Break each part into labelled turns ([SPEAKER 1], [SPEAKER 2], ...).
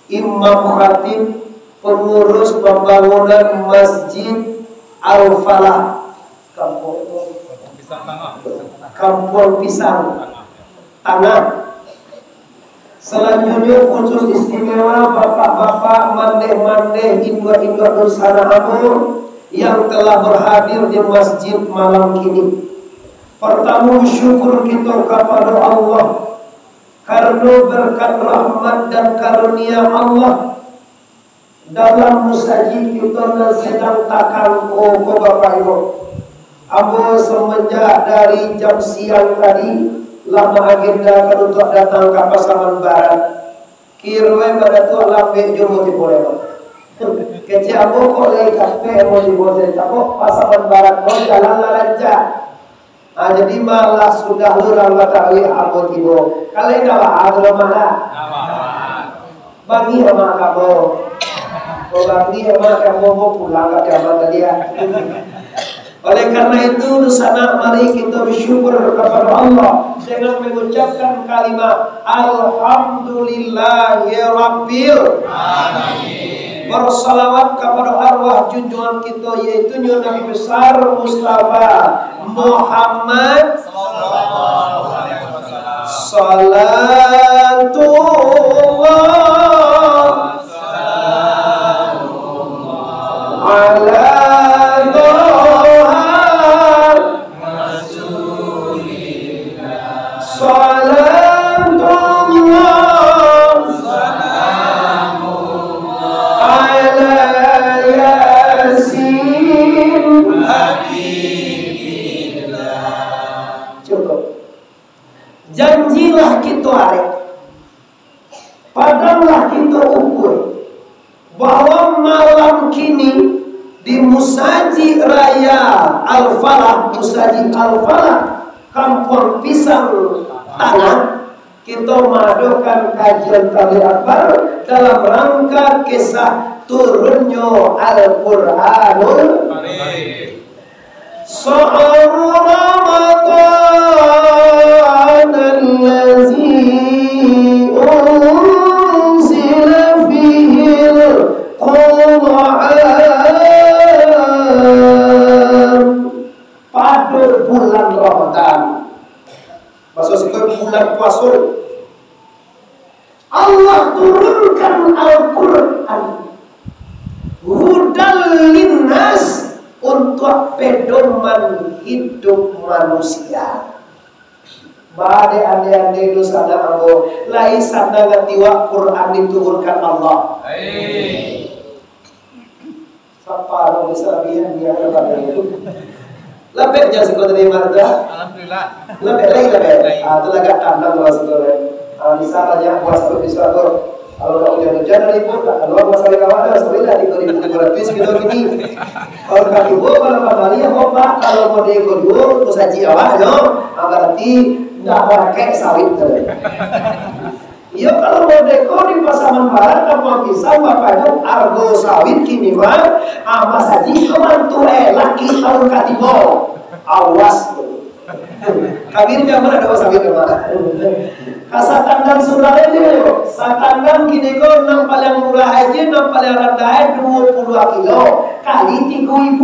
[SPEAKER 1] imam khatib, pengurus pembangunan Masjid Al-Falah, Kampung Pisang Tanah. Selanjutnya khusus istimewa bapak-bapak mandeh-mandeh indra-indra Nusana Amur yang telah berhadir di masjid malam kini. Pertama syukur kita kepada Allah karena berkat rahmat dan karunia Allah dalam musaji kita sedang takkan ko Bapak Ibu. Abu semenjak dari jam siang tadi lama agenda kan untuk datang ke Pasaman Barat. Kirwe pada tu lambe jomo boleh. Kecil abu kok lagi kafe mau dibuat tapi Pasaman Barat mau jalan lancar. Jadi malah sudah lurang batawi abu tibo. Kalian dah ada mana? Bagi sama kamu. Bagi sama kamu mau pulang ke zaman tadi ya. Oleh karena itu Nusana mari kita bersyukur kepada Allah dengan mengucapkan kalimat Alhamdulillahirabbil alamin. Bersalawat kepada arwah junjungan kita yaitu Nabi besar Mustafa Muhammad sallallahu alaihi wasallam. Salatullah ala janjilah kita arek, padahlah kita ukur bahwa malam kini di Musaji Raya Al-Falah, Musaji Al-Falah, Kampung Pisang Tanah, kita mengadakan kajian Tabligh Akbar dalam rangka kisah turunnya Al-Quranul Karim. Ramadan allazi unzila fihi al-Qur'an. Pada bulan Ramadan, maksudnya bulan puasa, Allah turunkan Al-Quran hudal linnas, untuk pedoman hidup manusia. Bade ande-ande Nusana Ambo lai sandangan tiwa Quran diturunkan Allah. Sapa bisa bihan dia kepada itu. Lebih jasa kau dari marga. Alhamdulillah. Lebih. Itu lagi tandang lah saudara. Bisa aja puasa bisa tuh. Kalau udah hujan dari pun, kalau masalah kawan sebenarnya di 2.200 gitu gini. Kalau kaki gua kalau kembali ya Pak, kalau mau diikut dulu musaji awal yo, berarti nggak pakai sawit terus. Iya kalau mau deko di Pasaman Barat kamu bisa bapaknya argo sawit kini mah, mas haji kemantu laki kalau katibo, awas. Kami gambar ada sawit kemana? Kasatandang surah ini, satandang kini ko nang paling murah aja, nang paling rendah 20 kilo kali 3.000.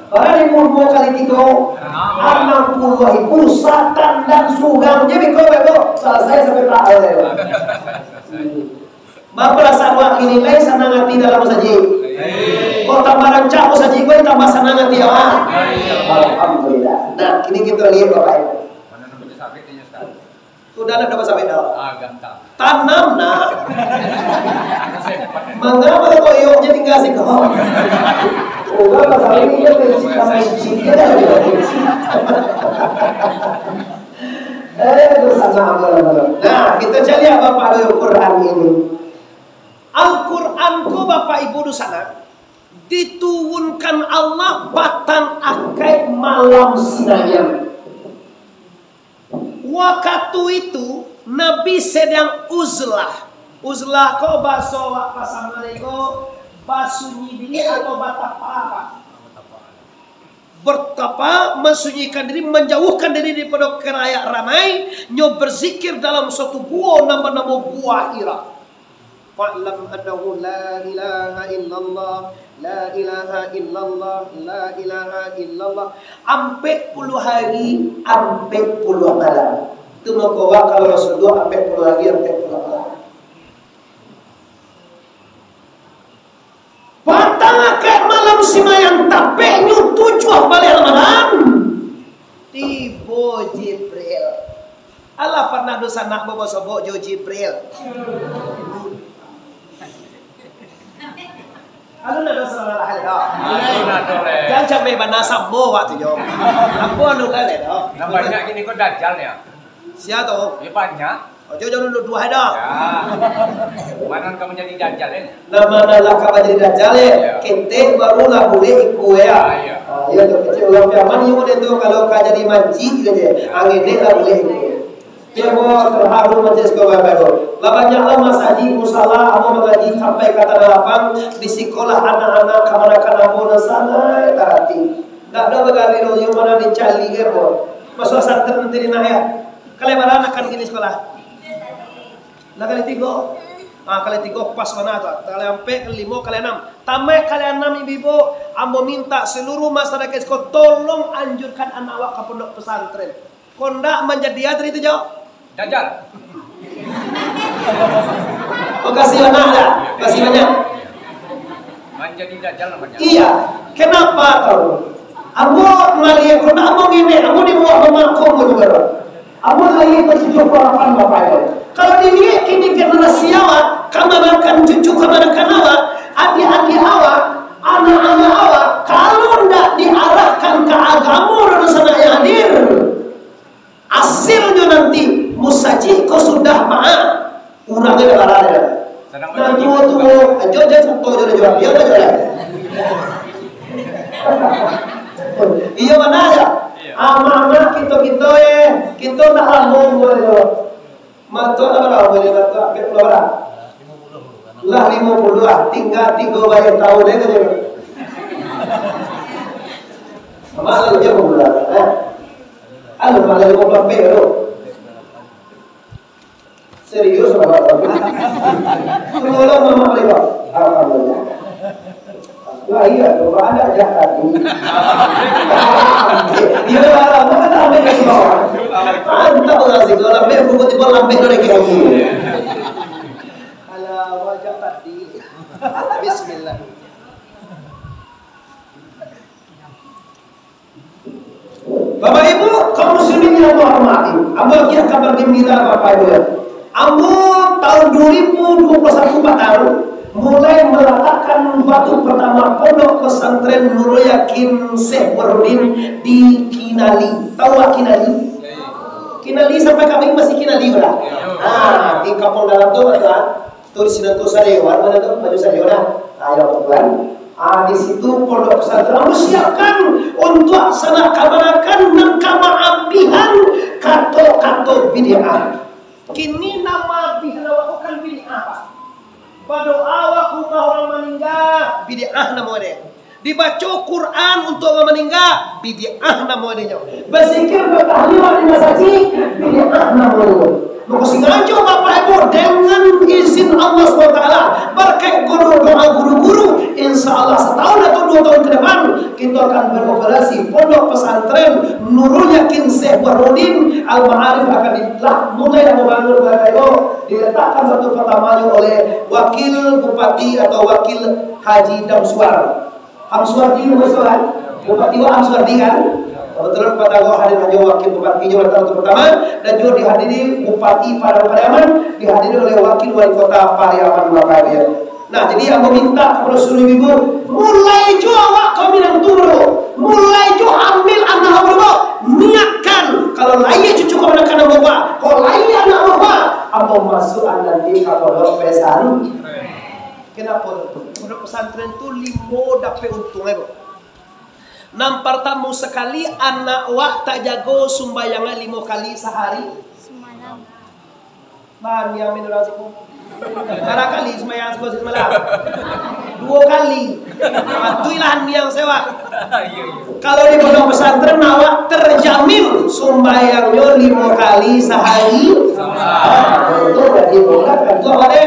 [SPEAKER 1] Barang 50 kali 3, 60.000 satandang surang. Jadi kau bebo selesai sampai terakhir. Bapak sarwa kini lagi senang hati dalam saji. Kau tambah rancang saji kau tambah senang hati awak. Alhamdulillah. Nah kini kita lihat bapak ibu. Sudah ada apa sampai dah? Tanam nak. Mengapa kau yang jadi kasih kau? Udah pasal ini dia benci sama dia dah benci. Bersama Allah. Nah kita cari apa pada Al-Quran ini? Al-Quran ku bapak ibu di sana diturunkan Allah batang akai malam sinayam. Waktu itu Nabi sedang uzlah. Uzlah kau bahasa pasangan itu basunyi diri atau batapa. Bertapa mensunyikan diri, menjauhkan diri daripada kerayak ramai, nyo berzikir dalam suatu gua nama-nama gua Hira. Fa'lam annahu la ilaha illallah, la ilaha illallah, la ilaha illallah. Ampe puluh hari, ampe puluh malam. Itu mengkawak kalau Rasulullah ampe puluh hari, ampe puluh malam. Batang kayak malam simayang tape nyutujuh balik Ramadan. Tibo Jibril. Allah pernah dosa nak bawa sobok jo Jibril. Aduh nak dosa lah hal dah. Jangan sampai bana sambo waktu jo. Aku anu kan dah.
[SPEAKER 2] Banyak gini kok dajjal ya.
[SPEAKER 1] Siapa tu?
[SPEAKER 2] Ya banyak.
[SPEAKER 1] Oh jojo dua dah.
[SPEAKER 2] Ya. Mana kamu jadi dajjal ya?
[SPEAKER 1] Nama lah kamu jadi dajjal ya. Kita barulah boleh ikut ya. Ya tu kecil orang piaman yang itu kalau kau jadi manci gitu angin ni tak boleh ikut. Dia bawa terharu majlis kau baik-baik. Banyaklah masaji musala, aku mengaji sampai kata lapang di sekolah anak-anak kanak-kanak pun sana tarati. Tak ada bergali yang mana dicali error. Masuk santri nanti di naya. Kalian mana akan gini sekolah? Nah kali tiga. Kali tiga pas mana tu? Kali empat, kali lima, kali enam. Tamat kali enam ibu, ambo minta seluruh masyarakat sekolah tolong anjurkan anak awak ke pondok pesantren. Kondak menjadi atri itu jauh.
[SPEAKER 2] Dajjal.
[SPEAKER 1] Oh kasih anak dah, kasih banyak.
[SPEAKER 2] Menjadi dajjal namanya.
[SPEAKER 1] Iya, kenapa tahu? Aku ngelihat kalau aku gini, aku di bawah pemakom juga. Aku lagi bertujuh harapan bapak itu. Kalau dilihat kini generasi awak, kamanakan cucu kamanakan awak, adik-adik awak, anak-anak awak, kalau tidak diarahkan ke agama dan sana yang hadir, hasilnya nanti musaji kau sudah maaf, urangnya dah ada. Nah tua ajo satu jawab, ya dah. Iya mana aja? Amanah kita tak lambung boleh jawab. Matua apa boleh matua? Berapa? Lah 50 tinggal 3 bayar tahun aja je. Malah dia bulan. Alu malah 50 bayar tu. Serius apa? Kalau mama mereka, alhamdulillah. Wah iya, kalau ada jahat. Dia dah lama tak ambil lagi bawah. Mantap lah sih, kalau ambil tiba-tiba lambat dari kaki. Alah wajah tadi. Bismillah. Bapak Ibu, kaum muslimin yang Allah hormati. Ambil kia kabar gembira Bapak Ibu ya. Ambil tahun 2021 tahun mulai meletakkan batu pertama pondok pesantren Nurul Yakin Syekh Warudin di Kinali. Tahu tak Kinali? Kinali sampai kami masih Kinali berah. Di kampung dalam tu ada tulis tu Sadewan, mana tu baju Sadewan. Ayo tuan. Di situ pondok pesantren harus siapkan untuk sana kamanakan dan kamaabihan kato bid'ah. Kini nama bid'ah bukan bid'ah. Pada awak rumah orang meninggal, bid'ah namanya. Dibaca Quran untuk orang meninggal, bid'ah namanya. Berzikir bertahlilan di masjid, bid'ah namanya. Maka sengaja Bapak Ibu dengan izin Allah SWT berkat doa guru-guru, insya Allah setahun atau 2 tahun ke depan kita akan beroperasi pondok pesantren Nurul Yakin Syekh Warudin Al-Ma'arif akan mulai membangun Bapak Ibu. Diletakkan satu pertamanya oleh wakil bupati atau wakil Haji Damsuar. Hamsuardi Musolan, Bupati Hamsuardi kan? Kebetulan pada gua hadir aja wakil bupati Jawa Tengah pertama dan juga dihadiri Bupati Pariaman, dihadiri oleh wakil wali kota Pariaman Bapak Ibu. Nah, jadi aku minta kepada seluruh ibu, mulai juga awak kami yang turu, mulai juga ambil anak bapak, niatkan kalau layak cucu kepada kanan bapak, kalau layak anak bapak, apa masuk nanti ke pondok pesantren. Kenapa? Pondok pesantren itu 5 dapat untungnya, Bro. Nampak tamu sekali anak wak tak jago sumbayangan 5 kali sehari. Semalam. Bahan yang menurasiku. Berapa kali sembahyang semalam? 2 kali. Itulah yang sewa. Kalau di pondok pesantren awak terjamin sumbayangnya 5 kali sehari. Itu berarti bukan kan tuh awak deh.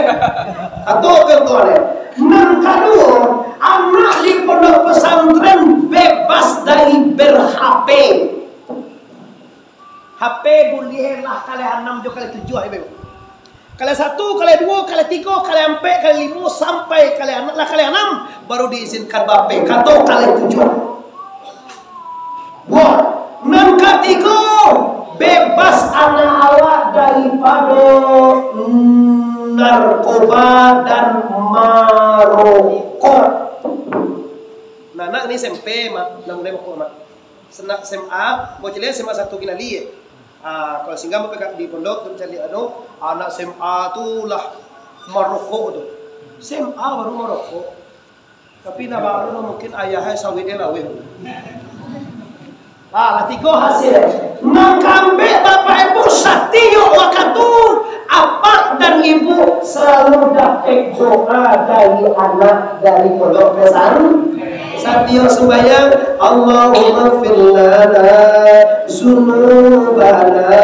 [SPEAKER 1] Atau ketuanya, yang kedua, anak di pondok pesantren bebas dari ber-HP. HP bolehlah kalian 6 juga kali 7 ibu. Kali 1, kali 2, kali 3, kali 4, kali 5 sampai kali 6 lah kali 6 baru diizinkan HP. Atau kali 7. Wah, yang ketiga bebas anak awak daripada narkoba dan marokok. Nah, anak ini SMP mak, namanya marokok mak. Senak SMA, mau celian SMA 1 Kinali. Kalau singgah mau pegang di pondok tu cari anak SMA tu lah marokok tu. SMA baru marokok. Tapi nak baru mungkin ayahnya sawitnya lawe. Lah 3 hasil. Mengkambil bapak ibu satyo wakatu apa dan ibu selalu dapat doa dari anak dari pondok pesantren. Satyo sembahyang Allahumma fir lana dzunubana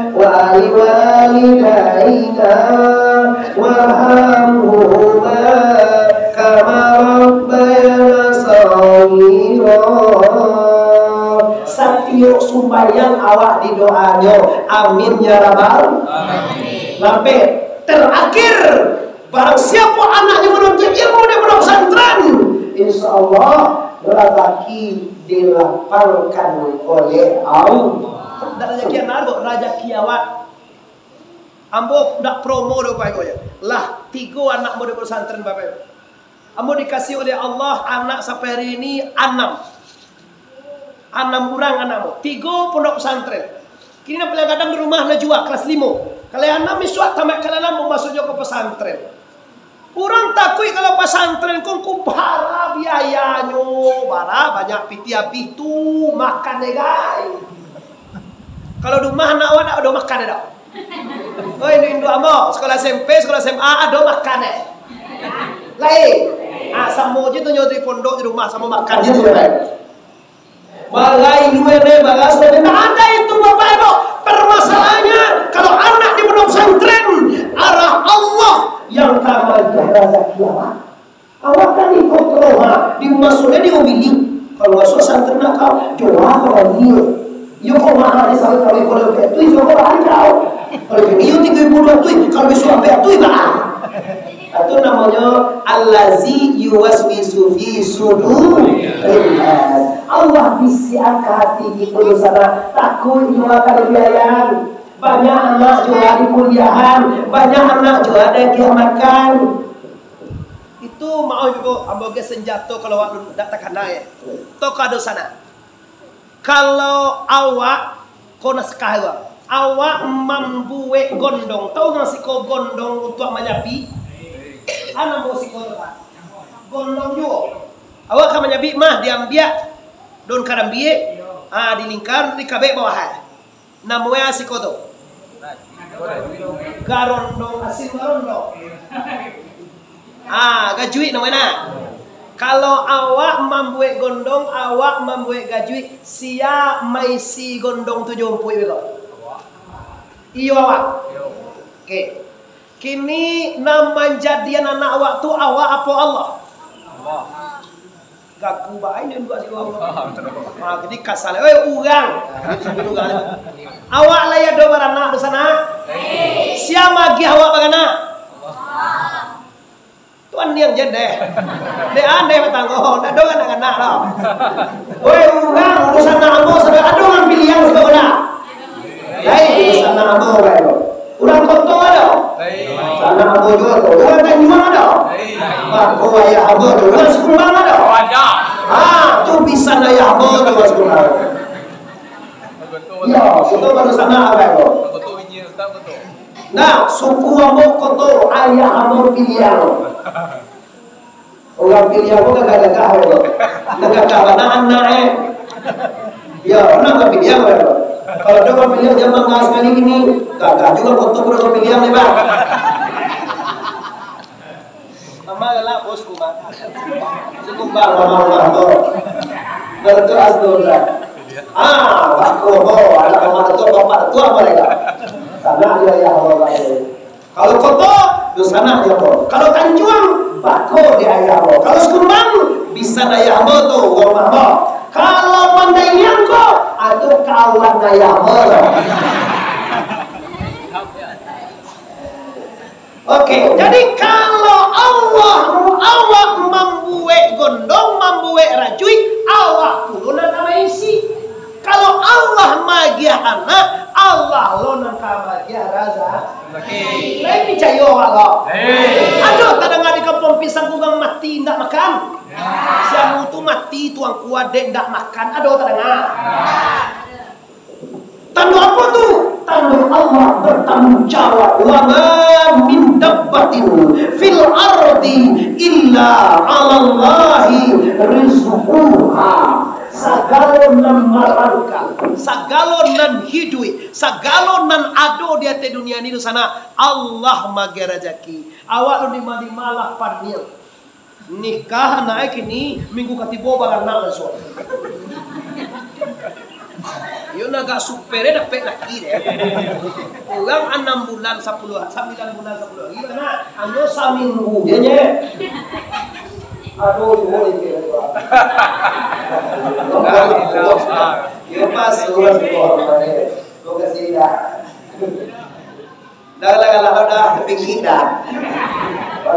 [SPEAKER 1] wa liwalidayna warhamhuma kama rabbayana shaghira. Satyo sembahyang awak di doanya. Amin ya rabbal alamin. Sampai terakhir, barang siapa anaknya menuntut ilmu di pondok pesantren, insya Allah rezeki dilapangkan oleh Allah. Dan rezeki anak tu rezeki awak. Ambo nak promo do pai goya. Lah 3 anak muda pesantren bapak. Ambo dikasih oleh Allah anak sampai hari ini 6 orang anakmu. 3 pondok pesantren. Kini nak paling kadang di rumah nak jual kelas 5. Kalau anak misuat tamat kalau mau masuk ke pesantren. Orang takut kalau pesantren kau bara biayanya, bara banyak piti habis tu makan deh guys. Kalau di rumah anak awak ada makan deh dah. Oh ini Indo amo sekolah SMP, sekolah SMA ada makan deh. Lain. Sama je tu nyari pondok di rumah sama makan je tu. Balai duere balas tak ada itu bapak ibu. Permasalahannya kalau anak di pondok pesantren arah Allah yang kamu rezeki awak. Awak kan ikut roha di masuknya di ubili. Kalau masuk pesantren nak kau jual kalau dia. Yo kau mahal di sana kalau itu yo kau hari kau. Kalau dia 32 tu kalau besok apa tu bah. Itu namanya allazi yuwaswisu fi sudur. Allah bisikan ke hati kita di sana. Takut juga ada biayaan. Banyak anak juga di kuliahan. Banyak anak juga ada yang makan. Itu mau juga ambil senjata kalau awak tak kena ya. Toka do sana. Kalau awak kau nak sekali awak membuat gondong. Tahu nggak sih kau gondong untuk menyapi? Anak mau sih kau gondong juga. Awak akan menyapi mah diambil. Don kadang biye, di lingkar di kabeh bawah. Namanya si kodo. Garondong asin garondong. Gajuit namanya. Kalau awak membuat gondong, awak membuat gajuit, sia maisi gondong 70 bego. Iyo awak. Oke. Kini nama jadian anak awak tu awak apa Allah? Allah. Gaku baik ni buat siapa Allah. Jadi kasar. Urang. Awak lah ya do beranak di sana. Siapa lagi awak bagaimana? Tuan yang jadi. Dia andai bertanggung. Nak do anak-anak dah. Urang urusan anak sudah ada orang pilihan sebelah. Baik urusan anak baik. Urang kotor ada. Sana abu juga tu. Urang tak nyuang ada. Baku ayah abu tu. Urang sekumbang ada. Tu bisa ayah abu tu sekumbang. Ya, itu baru sana apa tu? Nah, suku abu kotor ayah abu pilihan. Orang pilihan tu gagah-gagah tu. Gagah mana anak Ya, orang pilihan tu. Kalau ada orang pilihan zaman ngas kali ini, gagah juga kotor orang pilihan ni bang. Mama galak bosku bang. Cukup bang mama tu. Betul asdullah. Aku anak mama tu bapak tua mereka. Karena dia yang Allah. Kalau kotor dosana ya mo. Kalau tanjuang bako di ayah mo. Kalau sekumbang bisa ayah mo tuh rumah mo. Kalau mandaian kok atau kawan ayah mo. Oke, jadi kalau Allah membuat gondong, membuat rajui, Allah pulunan nama isi. Kalau Allah magia anak, Allah lonan kamagia raza. Lain percaya Allah. Aduh, kadang-kadang di kampung pisang kugang mati ndak makan. Siang itu mati tuang kuat dek ndak makan. Aduh, kadang-kadang. Tanda apa tuh? Tanda Allah bertanggung jawab. Wa ma min dabbatin fil ardi illa 'ala Allahi rizquha. Sagalonan marangka, sagalonan hidui, sagalonan ado di atas dunia ini sana Allah mage rezeki. Awak lu di malah panil. Nikah naik ini minggu ketiga barang nak suami. Yo naga supere dapat lagi deh. Orang 6 bulan 10, 9 bulan 10. Gimana? Anu saminggu dia. Aduh, boleh ke? Yo pas surat Quran. Lo kasih dah. Dah pikir dah.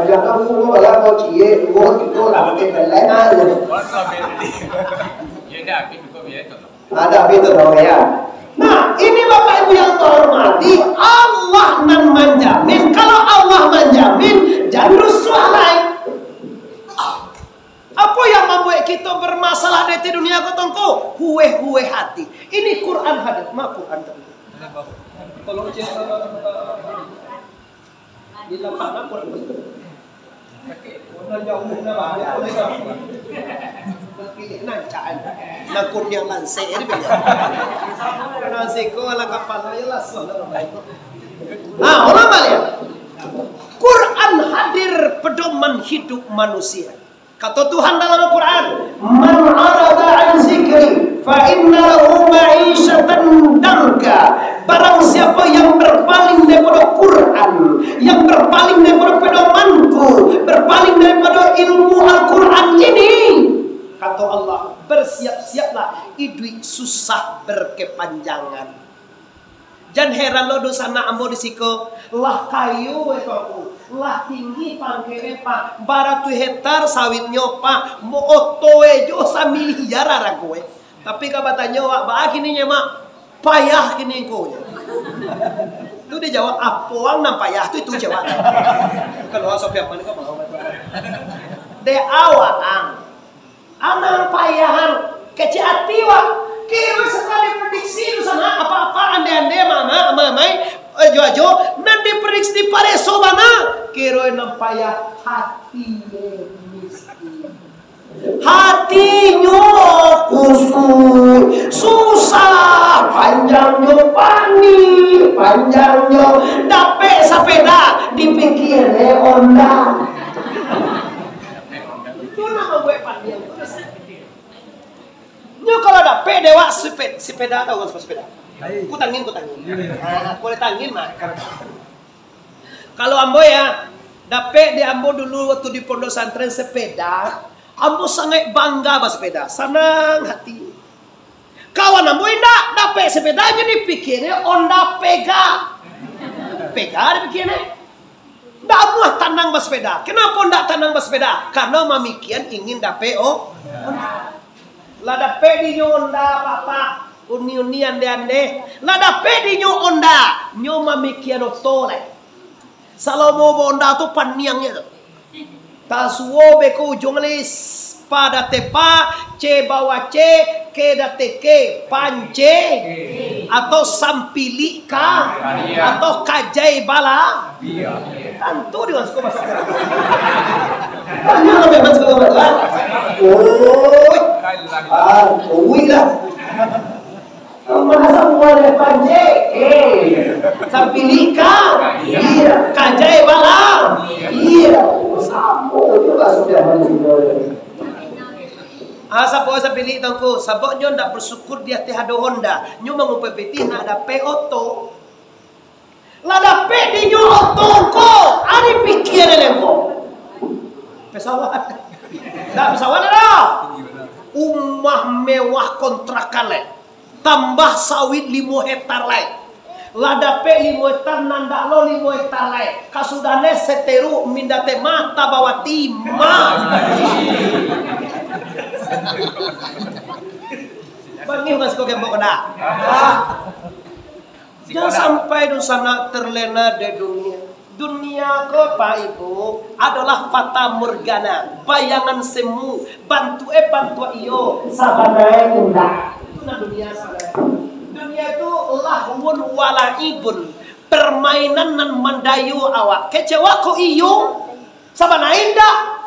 [SPEAKER 1] Jangan kamu malah kau cie, itu lah kita lain ada itu dong ya. Nah, ini Bapak Ibu yang terhormati, Allah nan menjamin. Kalau Allah menjamin, jangan rusuh lain. Apa yang membuat kita bermasalah di dunia kotongko? Huwe hati. Ini Quran hadir, mak Quran tadi. Kalau cek di lapangan Quran itu. Quran jauh nama ya. Pilih nancaan, nakun yang lanse ini beda. Lanse ko ala kapal ya langsung. Ulang balik. Quran hadir pedoman hidup manusia. Kata Tuhan dalam Al-Quran, "Man 'arada 'an zikri fa inna lahu ma'isyatan danka." Barang siapa yang berpaling daripada Quran, yang berpaling daripada pedomanku, berpaling daripada ilmu Al-Quran ini, kata Allah, bersiap-siaplah hidup susah berkepanjangan. Jangan heran lo dosa nak ambo disiko lah kayu itu lah tinggi pangkere pak baratu hektar sawitnya pak mo otoe jo samiliar ara gue tapi kabatanya wak bah kini mak payah kini ko itu dia jawab apoang nam payah itu jawab kalau sopir mana kau mau de awang anang payahan kecil hati wak kira sekali prediksi itu sana apa-apa ande mamai jo nanti prediksi di pareso mana kira nampaya hati miskin hatinya kusut susah panjangnya panik panjangnya dapet sepeda dipikir onda itu nama gue panjang nyo kalau ada dewa sepeda tahu kan sepeda? Kutangin. Boleh tangin mah. Kalau ambo ya, dape di ambo dulu waktu di pondok santren sepeda, ambo sangat bangga bah sepeda, senang hati. Kawan ambo indah, dape sepedanya dipikirnya onda pega dipikirnya. Ndak muah tanang bah sepeda. Kenapa ndak tanang bah sepeda? Karena mamikian ingin dape onda. Lada pedi nyo onda papa uni ande lada pedi nyo onda nyo mamikiano tole salomo onda tu paniangnya tu tasuo beko jonglis pada tepa ce bawa ce ke dateke pance atau sampilika atau kajai bala tentu dia suka masuk banyak memang suka masuk uwi lah masa mulai panje sampilika iya kajai bala iya sampo juga sudah asa po sa pili tangko sabok nyo ndak bersyukur dia teh ada Honda nyo mangupepeti nak ada P auto Ladape di nyotongko, ari pikir lempo. Pesawat. Nah, pesawat ada. Umah mewah kontrakan le. Tambah sawit 5 hektar le. Ladape 5 hektar nanda lo 5 hektar le. Kasudane seteru mindate mata bawati ma. Bagi mas kok gembok kena. Jangan sampai di sana terlena di dunia. Dunia ko Pak Ibu adalah fata morgana, bayangan semu, bantu iyo, sabanai indah. Itu nah dunia sana. Dunia itu lahun walaibun, permainan nan mandayu awak. Kecewa ko iyo, sabanai indah.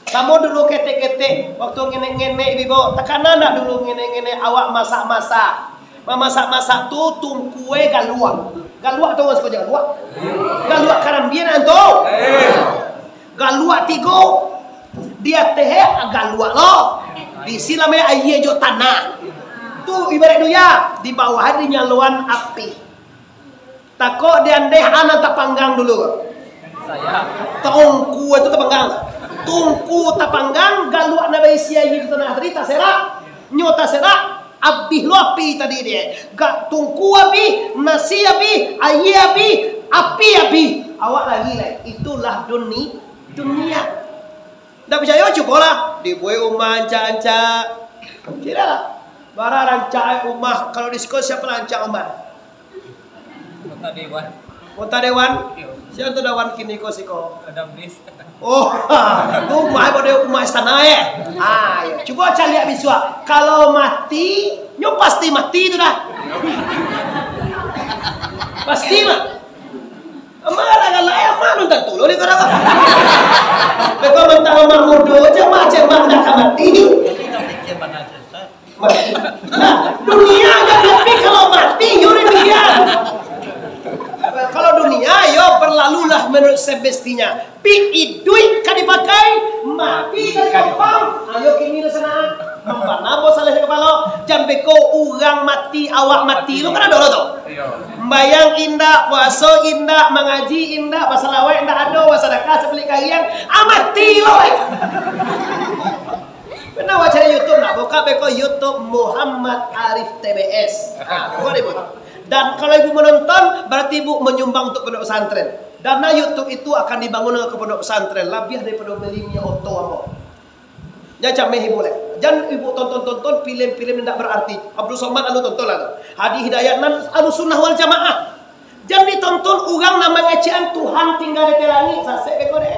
[SPEAKER 1] Kamu dulu kete-kete, waktu ngene-ngene ibu, tekanan nak dulu ngene-ngene awak masak-masak. Memasak-masak tuh tungkue galua. Galua tahu nggak sekolah galua? Galua karambian anto. Galua tigo. Dia teh galua lo. Di silame aye jo tanah. Tuh ibarat duya di bawah dinyaluan api. Tako diandeh anak tapanggang dulu. Saya. Tungku itu tapanggang. Tungku tapanggang galua nabai sia di tanah tadi tasera. Nyota sera. Abih lo api tadi dia, gak tungku api, nasi api, aye api, api. Awak lagi lah, itulah dunia. Nggak percaya coba lah, dibuat umah anca-anca. Kira lah, bara rancang umah. Kalau di sekolah siapa rancang umah? Kota Dewan. Siapa tuh Dewan kini kok siko? Oh, tuh umah istana ya. Ya. Coba cari lihat biswa. Kalau mati, nyo pasti mati itu dah. Pasti mah. Amara galaya manu tentu lo ni kau apa? Bekau mentang mang mudo aja macam nak mati. Nah, dunia kan tapi kalau mati yuri dia. Kalau dunia yo berlalulah menurut semestinya. Pi idui kan dipakai, mati kan dipang. Ayo kini sana. Mana bos salah kepala. Jambeko urang mati, awak mati. Lu kan ada tuh. Bayang indah, puasa indah, mengaji indah, pasalawai indah ada, wasadakah sebeli kalian, amati lo. Pernah wacana YouTube nak buka beko YouTube Muhammad Arif TBS. Kau ribut. Dan kalau ibu menonton, berarti ibu menyumbang untuk pondok pesantren. Dana YouTube itu akan dibangun ke pondok pesantren lebih daripada belinya oto amo. Jangan mehi boleh. Jangan ibu tonton film-film yang tidak berarti. Abdul Somad alu tonton lah. Hadi Hidayat nan alu sunnah wal jamaah. Jangan ditonton orang namanya cian Tuhan tinggal di telangi. Sasek beko deh.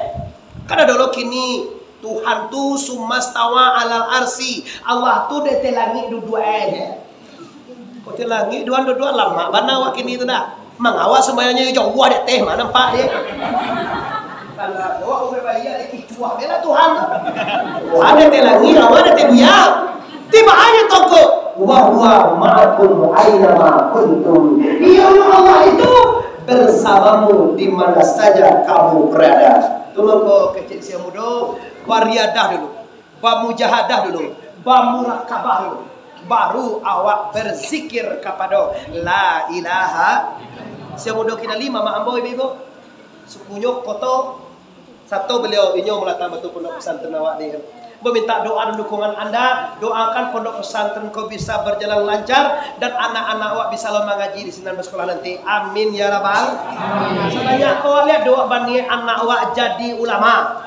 [SPEAKER 1] Karena dulu kini Tuhan tu sumastawa alal arsi. Allah tu di telangi dua aja. Kau telangi dua lama. Mana awak kini itu dah. Mengawas semuanya jauh ada teh mana nampak dia. Kalau awak berbayar kicuah dia lah Tuhan. Ada telangi lawan ada teh dia. Tiba aja toko. Wa ma'akum aina ma kuntum. Dia Allah itu bersamamu di mana saja kamu berada. Tolong kau kecil sia muda, bariadah dulu. Bamujahadah dulu. Bamurakabah dulu. Baru awak berzikir kepada la ilaha. Sia muda kina 5 mak ambo ibu. Sepunyuk foto satu beliau inyo melatang betul pondok pesantren awak ni. Meminta doa dan dukungan Anda, doakan pondok pesantren kau bisa berjalan lancar dan anak-anak awak bisa lomba ngaji di sini bersekolah nanti. Amin ya rabbal alamin. Sebenarnya kau lihat doa bani anak awak jadi ulama.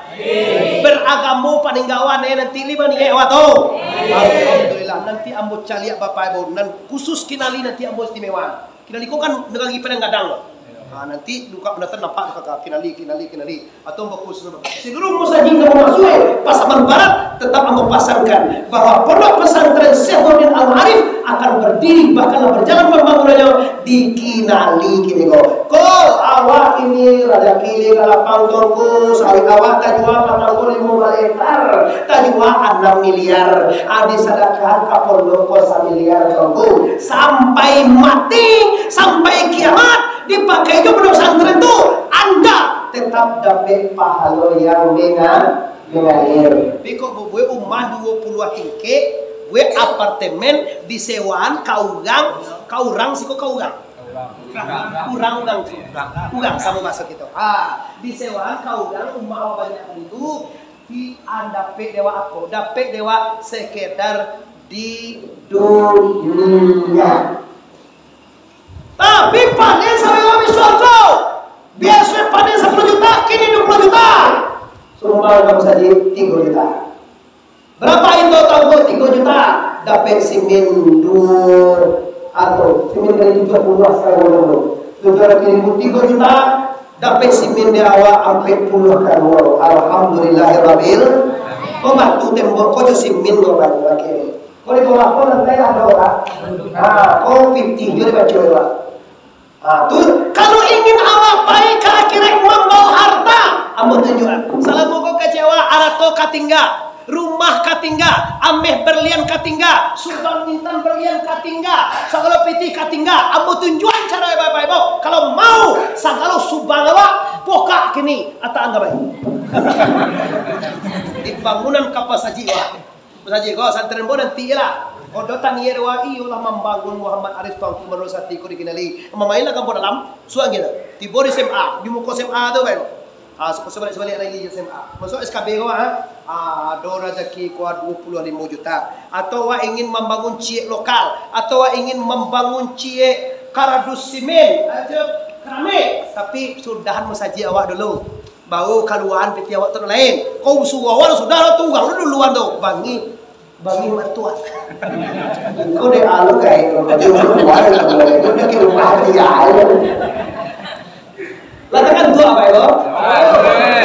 [SPEAKER 1] Beragamu paninggawan nanti 5 nih awak tu. Alhamdulillah nanti ambo caliak bapak ibu dan khusus kinali nanti ambo istimewa. Kinali kau kan dengan gipen gadang loh. Nanti duka pendatang nampak kakak kinali atau bagus seluruh musajin kamu masuk pasaman barat tetap kamu pasangkan bahwa pondok pesantren Syekhuddin Al-Arif akan berdiri bahkan berjalan pembangunannya di kinali kini kok awak ini raja kili kalapang tongku sawit awak tajwa patangku 5 hektar tajwa 6 miliar adi sedekah kapondok 1 miliar tongku sampai mati sampai kiamat dipakai ke pondok pesantren itu Anda tetap dapat pahala yang mengalir. Biko buat rumah 20 tingkat, buat apartemen disewaan kaurang siko kaurang. Kurang sama masuk itu. Disewaan kau ulang umat banyak itu di dapet dewa apa? Dapet dewa sekedar di dunia. Tapi panen sampai habis surga. Biasa panen 10 juta, kini 20 juta. Sumpah kamu saja 3 juta. Berapa itu tahu 3 juta? Dapat simen 2 atau simen kali 70 sekarang dulu. 7.000 3 juta. Dapat simen di awal 40 kan. Alhamdulillahirabbil. Kau batu tembok kau jo simen kau batu lagi. Kau itu apa nanti ada orang. Kau 50 jadi baca lah. Tuh, kalau ingin awak baik ke akhirat membawa harta, ambo tunjukkan. Salah kau kecewa, arato katingga, rumah katingga, ameh berlian katingga, sultan intan berlian katingga, sagalo piti katingga, ambo tunjukkan cara baik-baik. Kalau mau sagalo subanglawa poka kini atau anda baik. Di bangunan kapas sajiwa, saji kau santren bodan tiela. Kodotan yerwa iyo lah membangun Muhammad Arif Tuanku menurut satiku dikenali. Mamainlah kampung dalam suang kita. Tibo di SMA, di muka SMA tu kan. Sebalik lagi di SMA. Masuk SKB ko ada rezeki ko 25 juta. Atau ingin membangun ciek lokal, atau ingin membangun ciek karadus simen, aja kerame. Tapi sudahan musaji awak dulu. Baru kaluan piti awak tu lain. Kau suwawan sudah tunggang duluan tu. Bangi mertua. Kau deh alu kayak kau jauh keluar itu dia ke rumah dia. Lalu kan tua apa itu?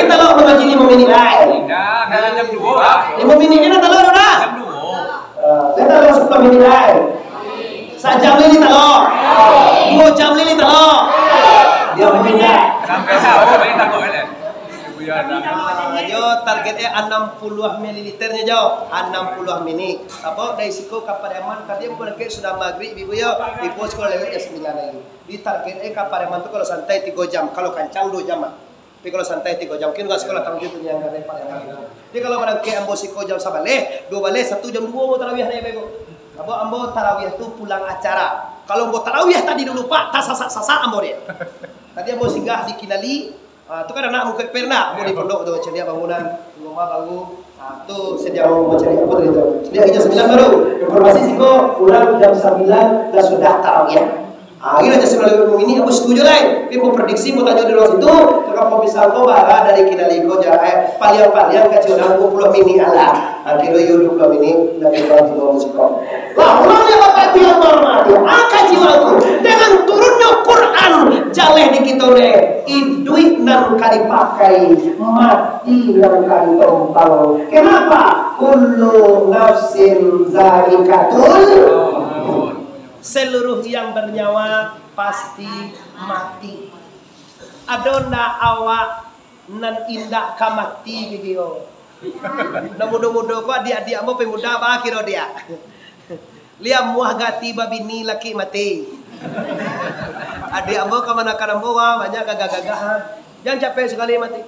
[SPEAKER 1] Kita lo mengaji ni meminilai.
[SPEAKER 2] Tidak, karena jam 2.
[SPEAKER 1] Ni meminilai kita lo dah.
[SPEAKER 2] Jam 2.
[SPEAKER 1] Kita lo suka meminilai. Sajam lili talo. 2 jam lili talo. Dia meminilai.
[SPEAKER 2] Sampai sahur banyak takut kan?
[SPEAKER 1] Jo targetnya 60 mililiternya jo 60 mini. Apa dari siku Kapareman tadi yang boleh sudah maghrib ibu yo. Ibu sekolah lewat jam 9 lagi. Di targetnya Kapareman tu kalau santai 3 jam, kalau kancang 2 jam. Tapi kalau santai 3 jam, mungkin enggak sekolah tahun itu yang ada Pareman. Jadi kalau barang ke ambo siko jam sabaleh, 2 baleh 1 jam 2 mau tarawih nih bego. Apa ambo tarawih tu pulang acara. Kalau ambo tarawih tadi dulu Pak, tas sasa ambo dia. Tadi ambo singgah di Kinali. Itu kan anak muka pernah mau di pondok tu ceria bangunan rumah baru. Tu sedia mau mencari apa tadi tu. Sedia jam 9 baru. Informasi siko pulang jam 9 dah sudah tarawih. Ini aja sebelum ini aku setuju lah. Tapi mau prediksi mau tanya di luar situ. Kalau bisa kau bara dari Kinali kau jahe paliang kecil 20 mini ala. Akhirnya 20 mini dari kau di luar musiko. Lah orang yang bapak yang hormati, jiwaku dengan turunnya Quran jaleh di kita ne. Iduit nan kali pakai, mati nan kali tompal. Kenapa? Kullu nafsin zaikatul. Seluruh yang bernyawa pasti mati. Adona awak nan indah kamati gitu. Nah mudah-mudah kok dia mau pemuda apa kira dia. Liam muah gati babini laki mati. Adik ambo kemana karambo banyak gagah-gagah. Jangan capek sekali mati.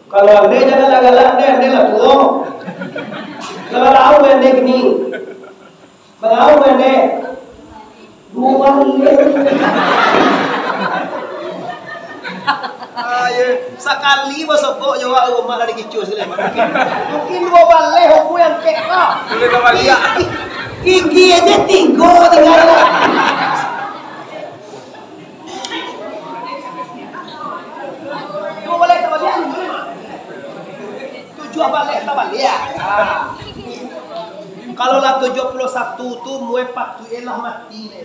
[SPEAKER 1] Kalau anda jangan galak anda lah tuh. Kalau tahu anda gini. Bagaimana anda? Dua sekali masuk kok jawab rumah dari kicau sekali. Mungkin 2 balai aku yang kekak. Gigi aja 3 tinggal. Dua balai tak balik. 7 balai tak balik ya. Kalau lah 71 tu muepak tu elah mati ni.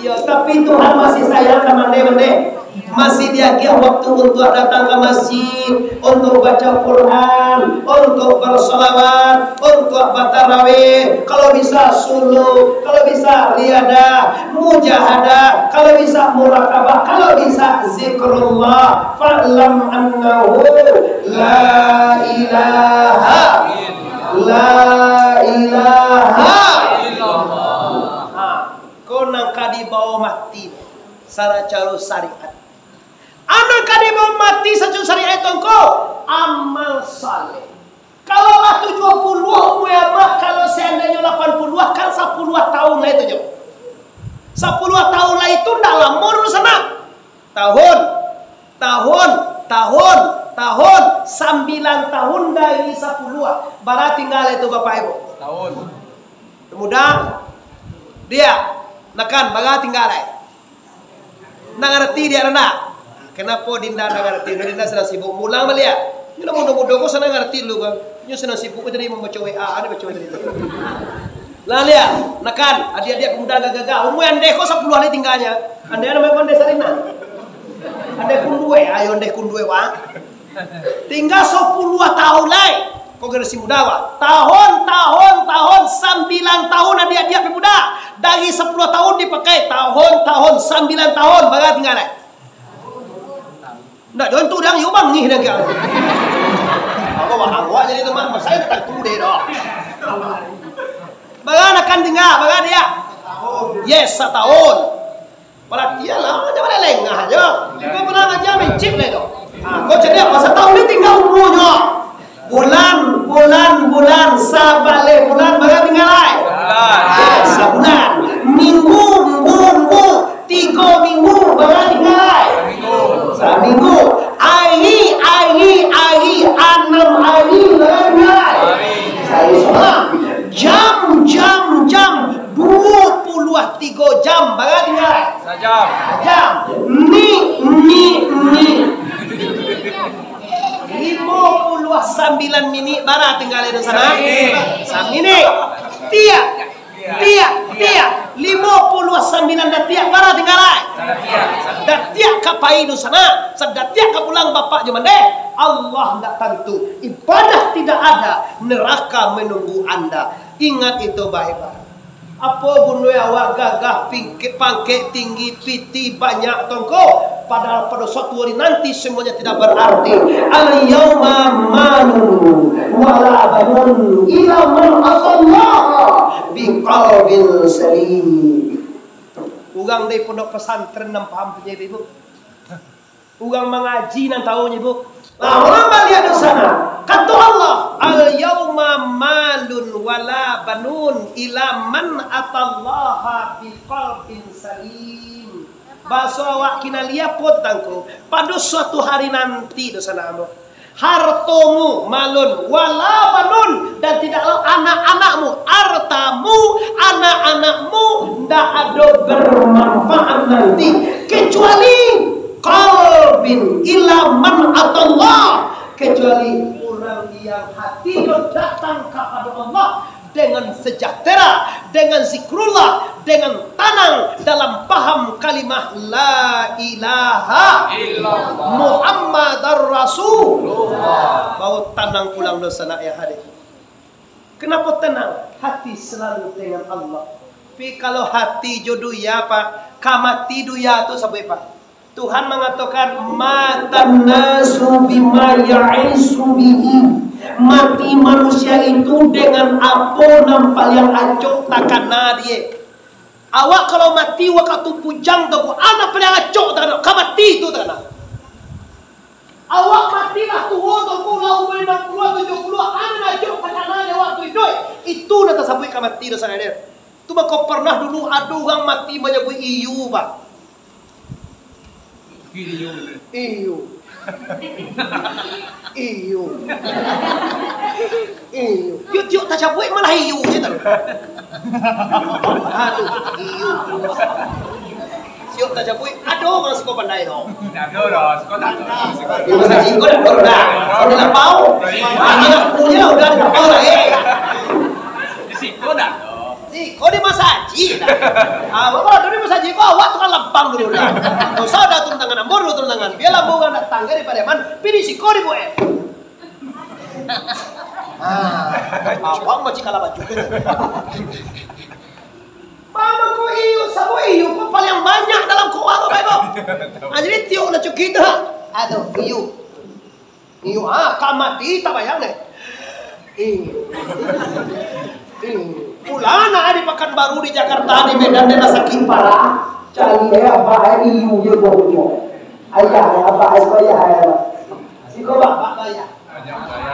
[SPEAKER 1] Ya, tapi Tuhan masih sayang sama mende. Masih diagih waktu untuk datang ke masjid, untuk baca Quran, untuk bersolawat, untuk batarawih. Kalau bisa suluh, kalau bisa riadah, mujahadah, kalau bisa murakabah, kalau bisa zikrullah. Fa'lam annahu la ilaha nang kadi bawa mati sara caro syariat. Anak kadi bawa mati saja syariat tongko amal saleh. Kalau lah 70 umur abah kalau seandainya 80 kan 10 tahun lah itu jo. 10 tahun lah itu ndak lama dulu sana. Tahun 9 tahun dari 10. Barat tinggal itu Bapak Ibu.
[SPEAKER 2] Tahun.
[SPEAKER 1] Kemudian dia nakan barat tinggal nak ngerti dia nak. Kenapa Dinda nak ngerti? Dinda sedang sibuk mulang belia. Ini mudah-mudah kau senang ngerti dulu kan. Ini sedang sibuk jadi membaca WA, ada baca dari itu. Lah lihat, nakan adik-adik pemuda gagah. Umur ande kau 10 hari tinggalnya. Ande namanya kau ande sarina. Ande kundue, ayo ande kundue wa. Tinggal 10 tahun lagi. Kau generasi muda wa. Tahun 9 tahun adik-adik pemuda. Dari 10 tahun dipakai tahun 9 tahun bagai tinggal lagi. Ndak don tu dang yo bang ni dah kau. Apa awak jadi teman saya tak tu deh dah. Bagai akan tinggal, bagai dia. Yes, 1 tahun. Pada dia lah, macam mana lengah aja. Kau pernah ngajar mencip lah tu. Kau cakap apa? 1 tahun ni tinggal umurnya. Bulan, sabale bulan bagai tinggal lagi. Sebulan. Minggu, 3 minggu bagai tinggal lagi. Seminggu. Hari, 6 hari bagai tinggal lagi. Saya semua. Jam 23 jam bagai tinggal. Jam. Ni 59 minit barat tinggal di sana. Samini. Tiap 59 dah tiap barat tinggal. Dah tiap kapai di sana. Dah tiap ka pulang bapak je mande. Allah tak tentu. Ibadah tidak ada, neraka menunggu Anda. Ingat itu baik-baik. Apa gunanya awak gagah pangkat tinggi piti banyak tongko, padahal pada suatu hari nanti semuanya tidak berarti. Al-yawma malu wala banun ila man atallaha biqalbin salim. Ugang dari pondok pesantren nam paham punya ibu. Ugang mengaji nan tahunya ibu. Nah, orang balik di sana. Kata Allah, al-yawma malun wala banun ila man atallaha biqalbin salim. Bahasa awak kina lihat pot tangku. Pada suatu hari nanti di sana hartomu malun wala banun dan tidaklah anak-anakmu, hartamu, anak-anakmu tidak ada bermanfaat nanti kecuali qalbin ila man atallah, kecuali orang yang hati datang kepada Allah dengan sejahtera, dengan zikrullah, dengan tenang dalam paham kalimah la ilaha illallah Muhammadar Rasulullah. Bau tenang pulang dosa nak ya hadir. Kenapa tenang? Hati selalu dengan Allah. Tapi kalau hati jodoh ya Pak, kamati duya tu sampai Pak. Tuhan mengatakan matan nasu bima ya'isu bihi. Mati manusia itu dengan apa nampak yang acok takana dia. Awak kalau mati waktu pujang tu anak pada acok takana, kamati itu takana. Awak matilah tua tu pulau 60 70 anak acok takana dia waktu itu. Itu dah tersabui kamati dosa dia. Tu kau pernah dulu ada orang mati menyebut iu Pak. Iyo. Yuk tak cabut malah iyo je tak. Aduh, iyo. Siok tak cabut. Aduh, orang suka pandai tu.
[SPEAKER 2] Tak ada dah, suka tak ada.
[SPEAKER 1] Masa jinggo dah baru dah. Kau dah lapau. Anak punya udah lapau lah
[SPEAKER 2] Di situ dah.
[SPEAKER 1] Kau di masaji dah. Bapak di masaji kau awak tukang lempang dulu dah. Kau sudah turun tangan ambor turun tangan. Biar lambung anak tangga daripada man. Pilih si kau di buat. Awak macam kalah baju. Mana kau iu, sabu iu kau paling banyak dalam kau apa baik. Jadi tiup nak cuci dah. Aduh iu. Kamati tak bayang deh. Pulana di Pekanbaru di Jakarta di Medan dan sakit parah. Cari apa iu je bojo. Ayah apa ayah. Si kau bapak bayar.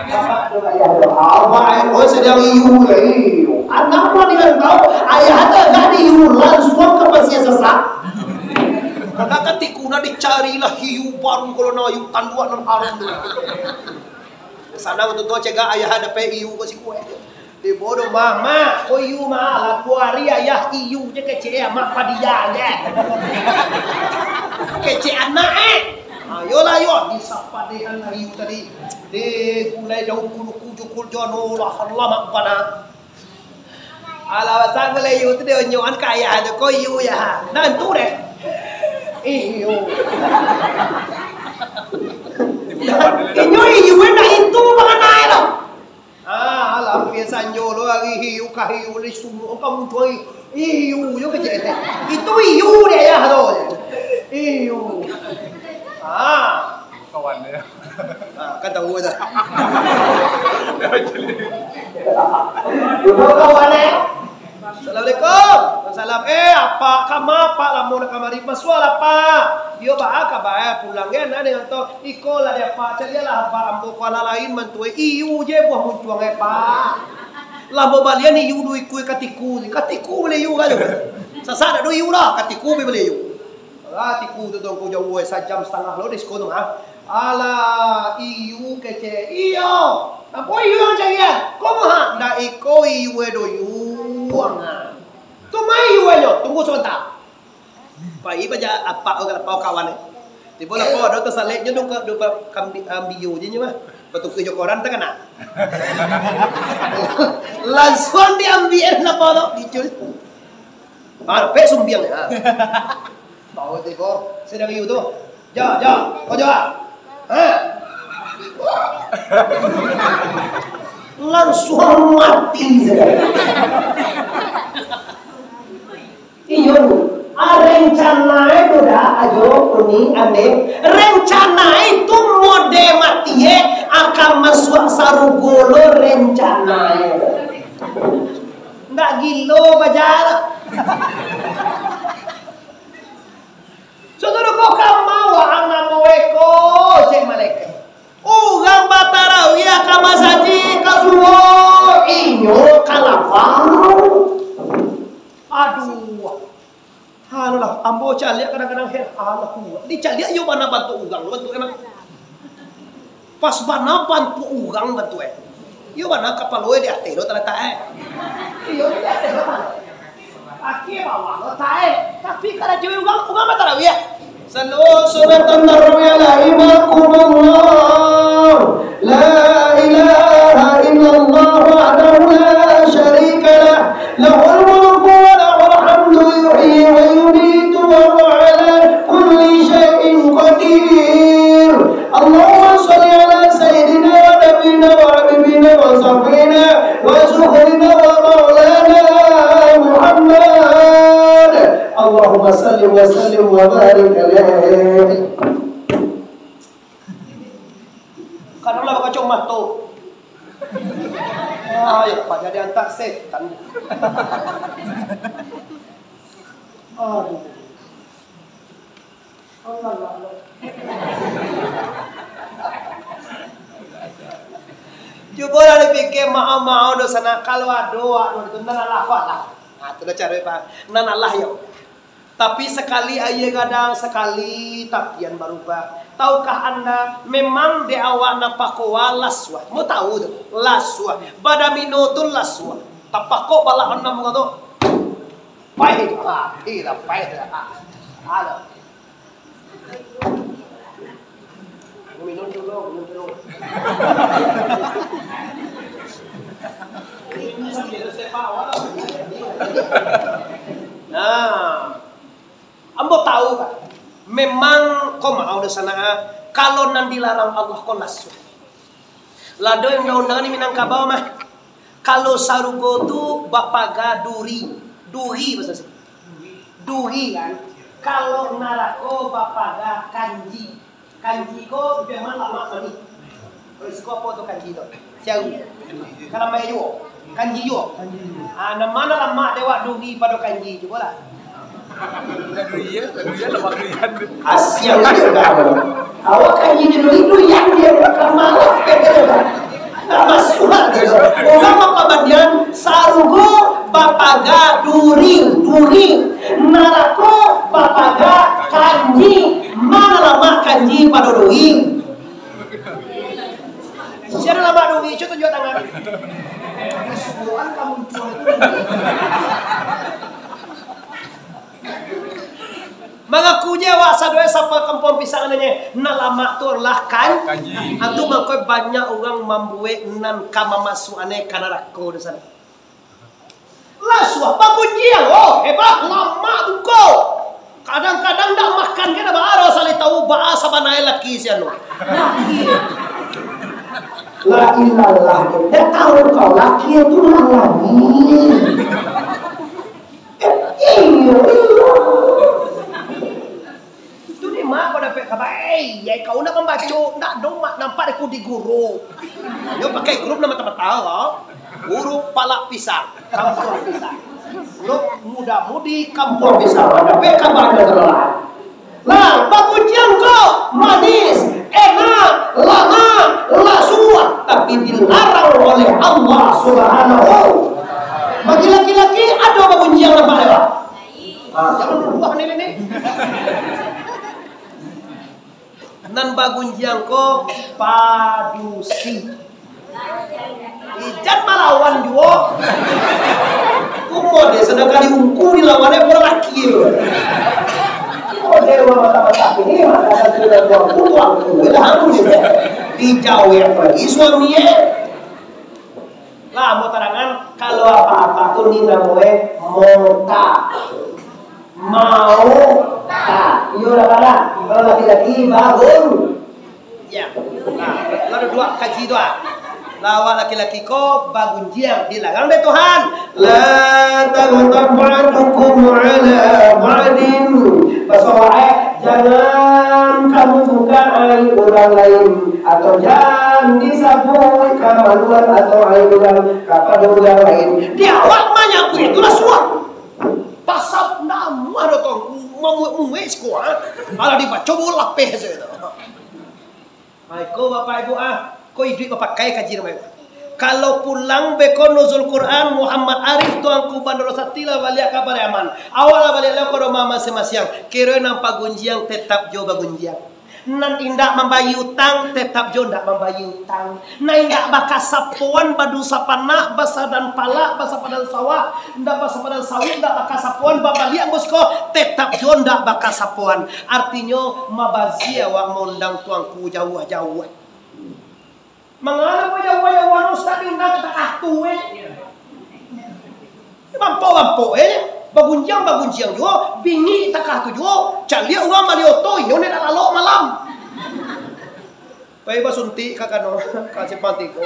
[SPEAKER 1] Bapak tu bayar. Apa sedang iu iu. Anak pun dia tahu ayah ada gak iu langsung ke pasien sesak. Karena ketikuna dicarilah hiu baru kalau na hiu tanduan nan harum. Sana untuk cegah ayah ada iu ke si kue. Di bodoh mama, ko iu mah lah kuari ayah iu je kece mak padia je. Kece anak ayolah yo disapa dengan iu tadi. Di gulai daun kulu jukul jono lah lama pada. Ala sang le iu tu dia nyoan kaya tu ko iu ya. Nan tu deh. Iu. Iu na itu mengenai lo. Alam biasa nyolo lagi hiu kahiu ni semua kamu tuh hiu yo kecil itu hiu dia ya tuh hiu
[SPEAKER 2] kawan dia
[SPEAKER 1] kan tahu dah kawan Assalamualaikum. Salam apa kamu apa lamun kamari masuk apa? Yo ba ka ba pulangnya na dengan to iko lah dia pa carilah apa ambo kala lain mantue iu je buah muncuang pa. Lambo balian iu du iku katiku beli iu kan. Sasada do iu lah katiku beli iu. Katiku tu dong ko jauh sajam setengah lo disko tu mah. Ala iu kece iyo. Apa iu yang caya? Komo ha da iko iu do iu. Tumai iu tunggu sebentar. Pai baca apa orang apa kawan ni. Tiba lah kau ada tersaleknya dong ke ambiu je mah. Betul ke koran tak kena. Langsung diambil apa tu dicul. Pe sumbiang ya. Tahu tiba sedang iu tu. Ja, kau ja. Langsung mati saja. Iyo, rencana itu dah ajo uni ane. Rencana itu mode mati akan masuk sarugolo rencana. Nggak gilo bajar. Saudara kau kamau anak moeko cek malaikat. Ugang batarawi akan masaji kasuo inyo kalapau. Aduh. Halo lah, ambo calia kadang-kadang halah kuat. Di calia yo bana bantu ugang, bantu emang. Pas bana bantu ugang bantu Yo bana kapaloe di atero ternyata Yo di atero mana? Aki bawa lo tae. Tapi kada cewek ugang matarawih ya. Sallu suratan tarwiya la imakumullah. La ilaha illallah wahdahu la syarika lah. Lahul mulku wa lahul hamdu yuhyi wa yumiitu wa huwa ala kulli syai'in qadir. Allahumma shalli ala sayyidina wa nabiyina wa habibina wa safina wa zuhrina wa maulana Muhammad. Allahumma salli wa sallim wa barik alaihi. Kadang lah bakal cuma tu. Ya, Pak jadi antar setan. Aduh. Allah. Coba lah dipikir mau dosa nak kalau doa itu nana lafaz lah. Nah, itu dah cara Pak. Nana lah yo. Tapi sekali ayah kadang sekali tapian berubah. Tahukah anda memang di awal napakowa laswa. Mau tahu tu laswa. Badamino tu laswa. Tapako bala anda mengato. Pahit tidak pahit ada. Minum dulu. Nah, ambo tahu kan? Memang kau mau di sana kalau nan dilarang Allah kau laswa. Lado yang undang-undang ini Minangkabau mah. Kalau sarugo tu bapaga duri bahasa sini. Duri kan. Kalau narako bapaga kanji. Kanji ko memang lama ni. Risiko apa tu kanji tu? Siau. Kalau mai yo, kanji yo. Mana lama dewa duri pada kanji coba lah.
[SPEAKER 2] Durian lemak durian.
[SPEAKER 1] Asyik lah dia. Awak kanji duri yang dia malah kata. tak masuk gitu. Orang mapabadian sarugo papaga duri narako papaga kanji mana lama kanji padodoi. Siapa lama doi? Coba tunjuk tangan. Semua kamu jual. Mengaku jawa sadoi sapa kampung pisang nanya nalama tu lah kan atu mangkoi banyak orang membuat nan kama masuane kana rako di sana lah suah bagunjiang oh hebat lama tu ko kadang-kadang dak makan kita baru sali tahu bahasa banai laki sianu la ilallah dia tahu kau laki itu lagi iyo mak kau dapat kabar, ya kau nak membaca, nak dong mak nampak aku di guru. Yo pakai grup nama tahu, guru palak pisang, kampung pisang. Grup muda-mudi kampung pisang. Dapat kabar adalah, lah bagujian kau manis, enak, lama, lasuah, tapi dilarang oleh Allah Subhanahu. Bagi laki-laki ada bagujian apa lewat? Jangan lupa nih. Nan bagunjiang ko padusi ijan malawan juo kumode sedangkan diungku dilawannya orang laki dewa mata-mata ini mata sudah buang pulang aku dijauh lagi suaminya lah mau terangan kalau apa-apa tuh nih namanya mau tak iya lah kalau laki-laki bangun ya nah ada dua kaji doa lawa laki-laki ko bangun jiang dilarang deh Tuhan la taghtabukum ala ba'din pasoe jangan kamu buka aib orang lain atau jangan disabui kamaluan atau aib orang kepada orang lain dia awak banyak itulah suatu pasal namu ada tong mau sekolah kalau dibaca bola peh saja. Baikku bapak ibu kau hidup bapak kaya kaji namanya. Kalau pulang beko nuzul Quran Muhammad Arif tuangku bandar satila balik kabar aman. Awal balik lah kalau mama masing-masing. Kira nampak gunjiang tetap coba gunjiang. Nan indak membayi utang tetap jo ndak membayi utang. Nah indak bakas sapuan badu sapana basa dan pala basa padan sawah ndak basa padan sawit ndak bakas sapuan babaliak bosko tetap jo ndak bakas sapuan. Artinya mabazia wa mondang tuangku jauh-jauh. Mangala jauh-jauh ustaz indak tak tuwe. Mampo bagunjiang juga bingi takah tu juga calia uang malioto ini nak lalu malam baik basunti kakano kasih pantiko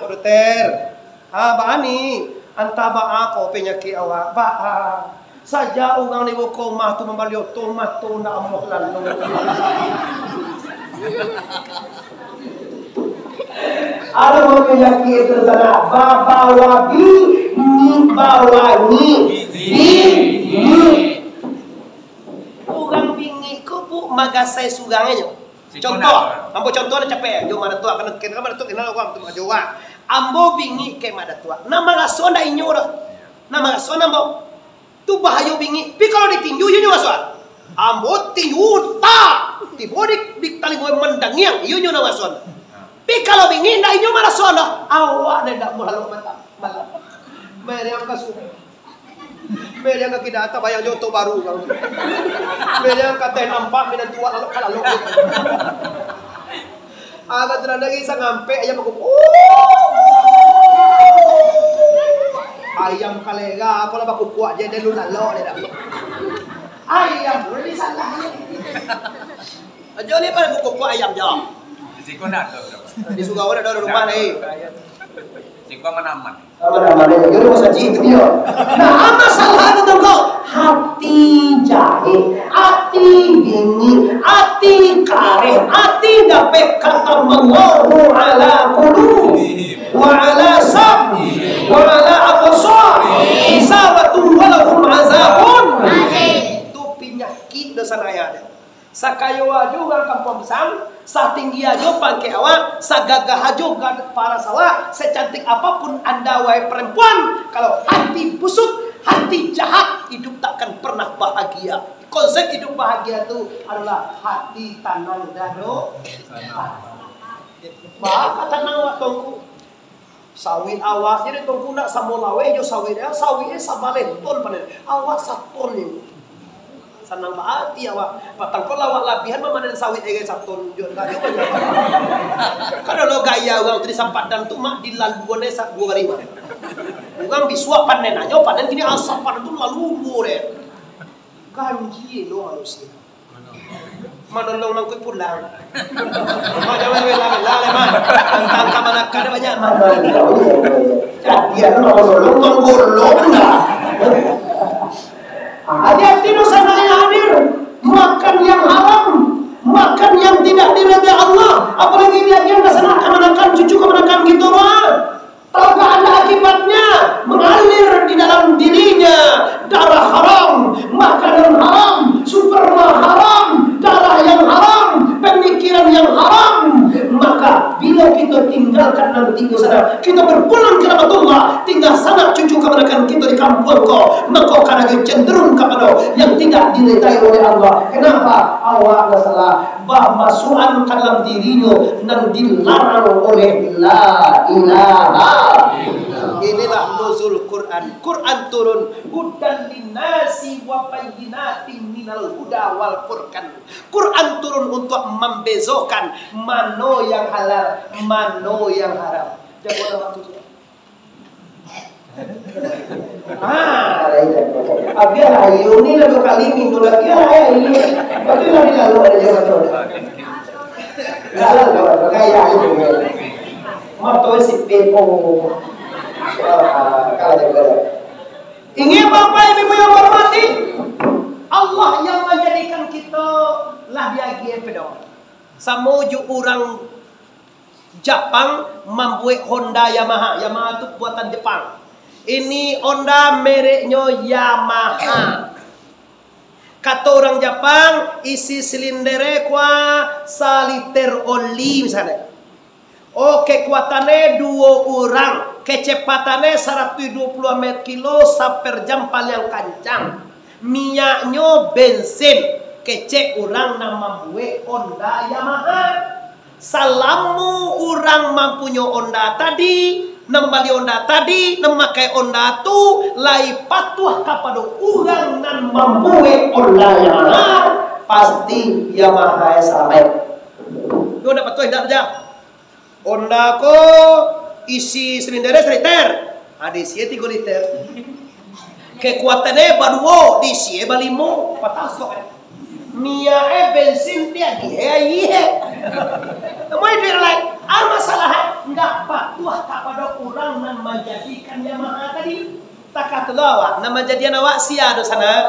[SPEAKER 1] kodoter baani antaba ako penyakit awak saja uang ni boko mah tu malioto mah tu nak amoh lalu ada mau penyakit tersana babawabi bawani orang bingi ko bu magasay sugangnya contoh ambo contoh na capek jo mana tua kana kenal ko ambo jowa ambo bingi kay mada tua na mga sonda inyo na mga sonda mo tu bahayo bingi pi kalau ditinju yun yung aswa ambo tinju ta tibodik diktali mo mendangiang yun yung na sonda pi kalau bingi na inyo mana sonda awak na dak mo halo mata malam Meriang kasuh, meriang kidata bayang joto baru kau, meriang kata nampak minat tua lalu kalau agak terada kisah ngampe ayam aku, ayam kalega, kalau aku kuat jadi lu nalo ni dah, ayam boleh disalah, aja ni pada aku kuat ayam jam,
[SPEAKER 2] di kau nak
[SPEAKER 1] di Sugawara ada rumah ni.
[SPEAKER 2] Jika menaman.
[SPEAKER 1] Menaman itu masa itu dia. Nah, masalah itu kok hati jahe, hati dingin, hati kare, hati dapat kata Allahu ala qulubi wa ala sam'i wa ala absar. Isawatu wa lahum azabun. Itu penyakit dosa ayat. Sakayo aja orang kampung besar, satinggi aja pangke awak, sagagah aja para sawah, secantik apapun anda wahai perempuan, kalau hati busuk, hati jahat, hidup takkan pernah bahagia. Konsep hidup bahagia itu adalah hati tanang dado. Baka tanang awak tongku. Sawit awak jadi tongku nak samolawe jo sawitnya sabalenton panen. Awak saton ni. Sanang baati awak patang ko lawak labihan mamanen sawit ege saton jo kayo banyak. Kada lo gaya orang tri sampadan tu mak dilaluane sak 25. Orang bisua panen anyo panen gini asap panen tu lalu bore. Kanji lo manusia. Manolong nang koy pulang. Jangan wela man. Tentang kamana kada banyak man. Dia manolong menggolong dah. Hati-hati dosa yang hadir, makan yang haram, makan yang tidak diridai Allah, apalagi dia melaksanakan cucu kemenakan gitu mah. Tahukah anda akibatnya? Mengalir di dalam dirinya darah haram, makanan haram, superma haram, darah yang haram, pemikiran yang haram. Maka bila kita tinggalkan nanti ke sana, kita berpulang ke rahmatullah, tinggal sana cucu kemenakan kita di kampung kau, maka karena cenderung kepada yang tidak diridai oleh Allah. Kenapa? Awak salah masukan dalam dirinya dan dilarang oleh la ilaha. Inilah nuzul Quran. Quran turun hudan linnasi wa bayyinatin minal huda wal furqan. Quran turun untuk membezokan mano yang halal, mano yang haram. Jangan waktu itu. Biar ayo ni lalu kali minggu lagi ayo ini. Tapi lagi lalu ada jangan tu. Lalu gaya itu. Mato si pepo. Ingin Bapak Ibu yang hormati, Allah yang menjadikan kita lah dia pedon. Samoju orang Jepang membuat Honda Yamaha. Yamaha itu buatan Jepang. Ini Honda mereknya Yamaha. Kata orang Jepang, isi silindernya kuah 1 liter oli misalnya. Oh, kekuatannya 2 orang, kecepatannya 120 meter kilo per jam paling kencang. Minyaknya bensin, kece orang nama buat Honda Yamaha. Salamu orang mampunya Honda tadi, nama beli Honda tadi, nama memakai Honda tu, lai patuh kepada orang nan membuat Honda Yamaha, pasti Yamaha selamat. Kau dapat tuh tidak aja. Honda ko isi silindernya 1 liter, ada isi 3 liter. Kekuatannya baru diisi balimo patasok. Mia bensin dia iya. Mau dia lain, masalah enggak patuh kepada orang yang menjadikan Yamaha tadi. Tak awak, nama jadian awak sia do sana.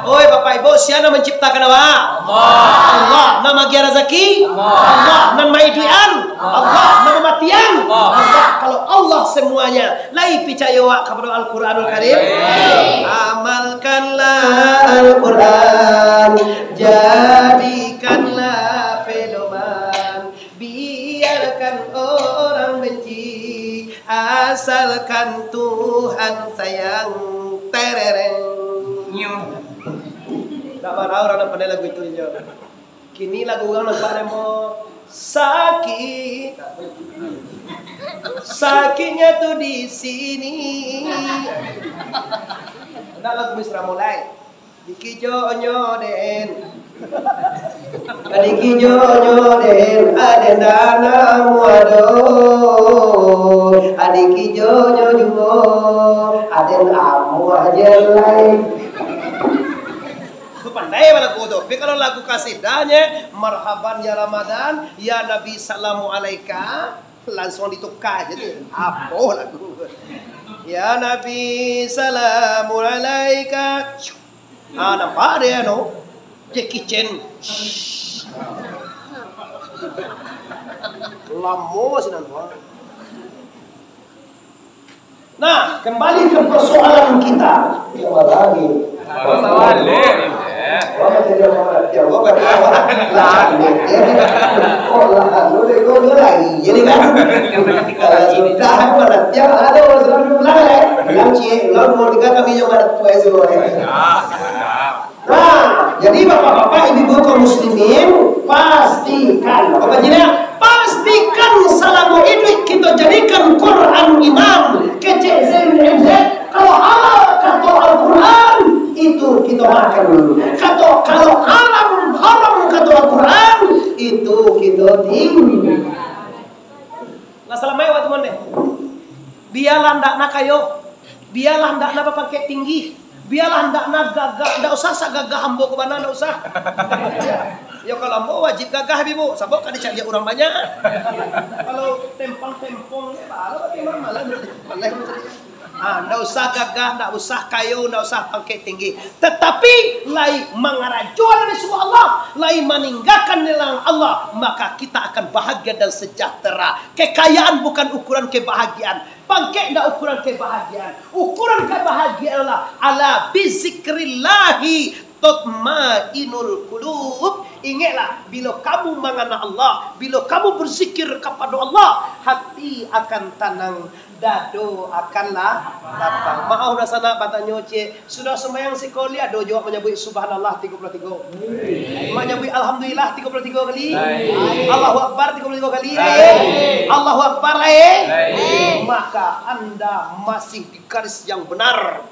[SPEAKER 1] Oi Bapak Ibu, siapa yang menciptakan awak? Allah. Nama gia rezeki? Allah. Nama iduan? Allah. Nama matian? Allah. Kalau Allah semuanya, lai percaya awak kepada Al-Quranul Karim. Amalkanlah Al-Quran, jadikanlah pedoman, biarkan orang benci, asalkan Tuhan sayang. Terereng. Tak marah orang pandai lagu itu je. Kini lagu orang nampak demo sakit. Sakitnya tuh di sini. Ada lagu misra mulai. Dikijo nyoden. Dikijo nyoden aden dana muado. Dikijo nyojuo aden amu aja lain. Pandai lagu itu. Tapi kalau lagu kasidahnya marhaban ya Ramadan, ya Nabi salamu alaika, langsung ditukar jadi apa lagu. Ya Nabi salamu alaika. Nampak dia no? Jackie Chan. Lamo sih nampak. Nah, kembali ke persoalan kita. Coba lagi. Wah, jadi orang Jawa berapa? Lahan. Oh, lahan. Lu lagi. Jadi kan sudah meratnya ada orang bilang ya. Yang cie, lo mau tiga kami yang merat tua itu. Nah, jadi bapak-bapak, ibu-ibu kaum muslimin pastikan. Apa jadinya? Pastikan selama ini kita jadikan Quran imam. Kecil kalau Allah kata Al-Quran itu kita makan dulu. Kalau haram kata Al-Quran itu kita tinggi. Nggak salah mewah teman deh. Biarlah ndak nak kayo, biarlah ndak nak pakai tinggi, biarlah ndak nak gagah, ndak usah gagah hambo ke mana ndak usah. Ya kalau hambo wajib gagah ibu, sabok kan dicari orang banyak. Kalau tempang-tempong, malah malah. Ndak usah gagah, ndak usah kayu, ndak usah pakai tinggi. Tetapi lai mengarajuan dari semua Allah, lai meninggalkan nilai Allah, maka kita akan bahagia dan sejahtera. Kekayaan bukan ukuran kebahagiaan. Pakai ndak ukuran kebahagiaan. Ukuran kebahagiaan adalah ala bizikrillahi tatmainul qulub. Ingatlah, bila kamu mengenal Allah, bila kamu berzikir kepada Allah, hati akan tenang, dado akanlah lapang. Maaf dah sana patanya cik, sudah sembahyang sekali ada jawab menyebut subhanallah 33. Menyebut alhamdulillah 33 kali. Allahu akbar 33 kali. Allahu akbar maka Anda masih di garis yang benar.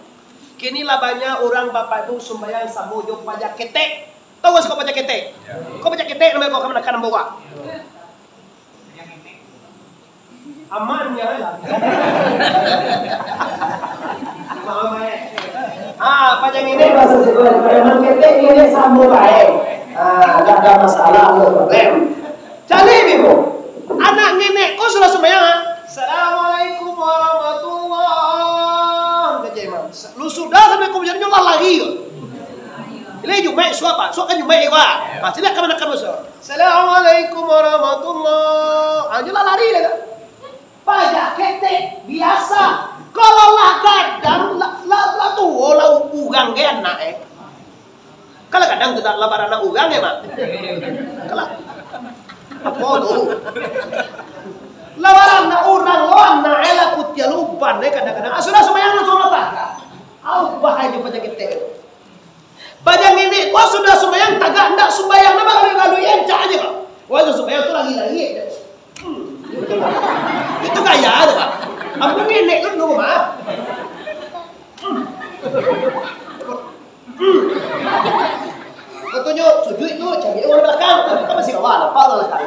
[SPEAKER 1] Kinilah banyak orang bapak ibu sembahyang sama jawab pajak ketek. Tahu gak kau pajak ketek? Kau pajak ketek namanya kau kanan bawa. Amannya lah. Pajak ini bahasa Jawa. Memang ketek ini sambung baik. Gak ada masalah, ada problem. Jadi ibu, anak nenek kau sudah sembahyang. Assalamualaikum warahmatullahi wabarakatuh. Lu sudah sampai kau menjadi nyolah lagi. Ini Jumat suapa, suap kan Jumat juga. Tidak kamu nak kamu suap. Assalamualaikum warahmatullahi. Anjala lari dah. Pajak ketek biasa. Kalau lah kadang lah tu lah ugang ke anak Kalau kadang tidak lebaran anak ugang mak. Kalau apa tu? Lebaran anak orang lo anak lah kutia luban kadang-kadang. Sudah semuanya langsung letak. Au bahaya pajak ketek. Banyak ini, kau sudah sembahyang tagak ndak sembahyang nama kalau encak aja kau. Wah sembahyang tu lagi. Itu gaya tu pak. Aku nenek tu dulu mah. Kau tunjuk sujud itu cari orang belakang. Kau masih kawan apa orang belakang.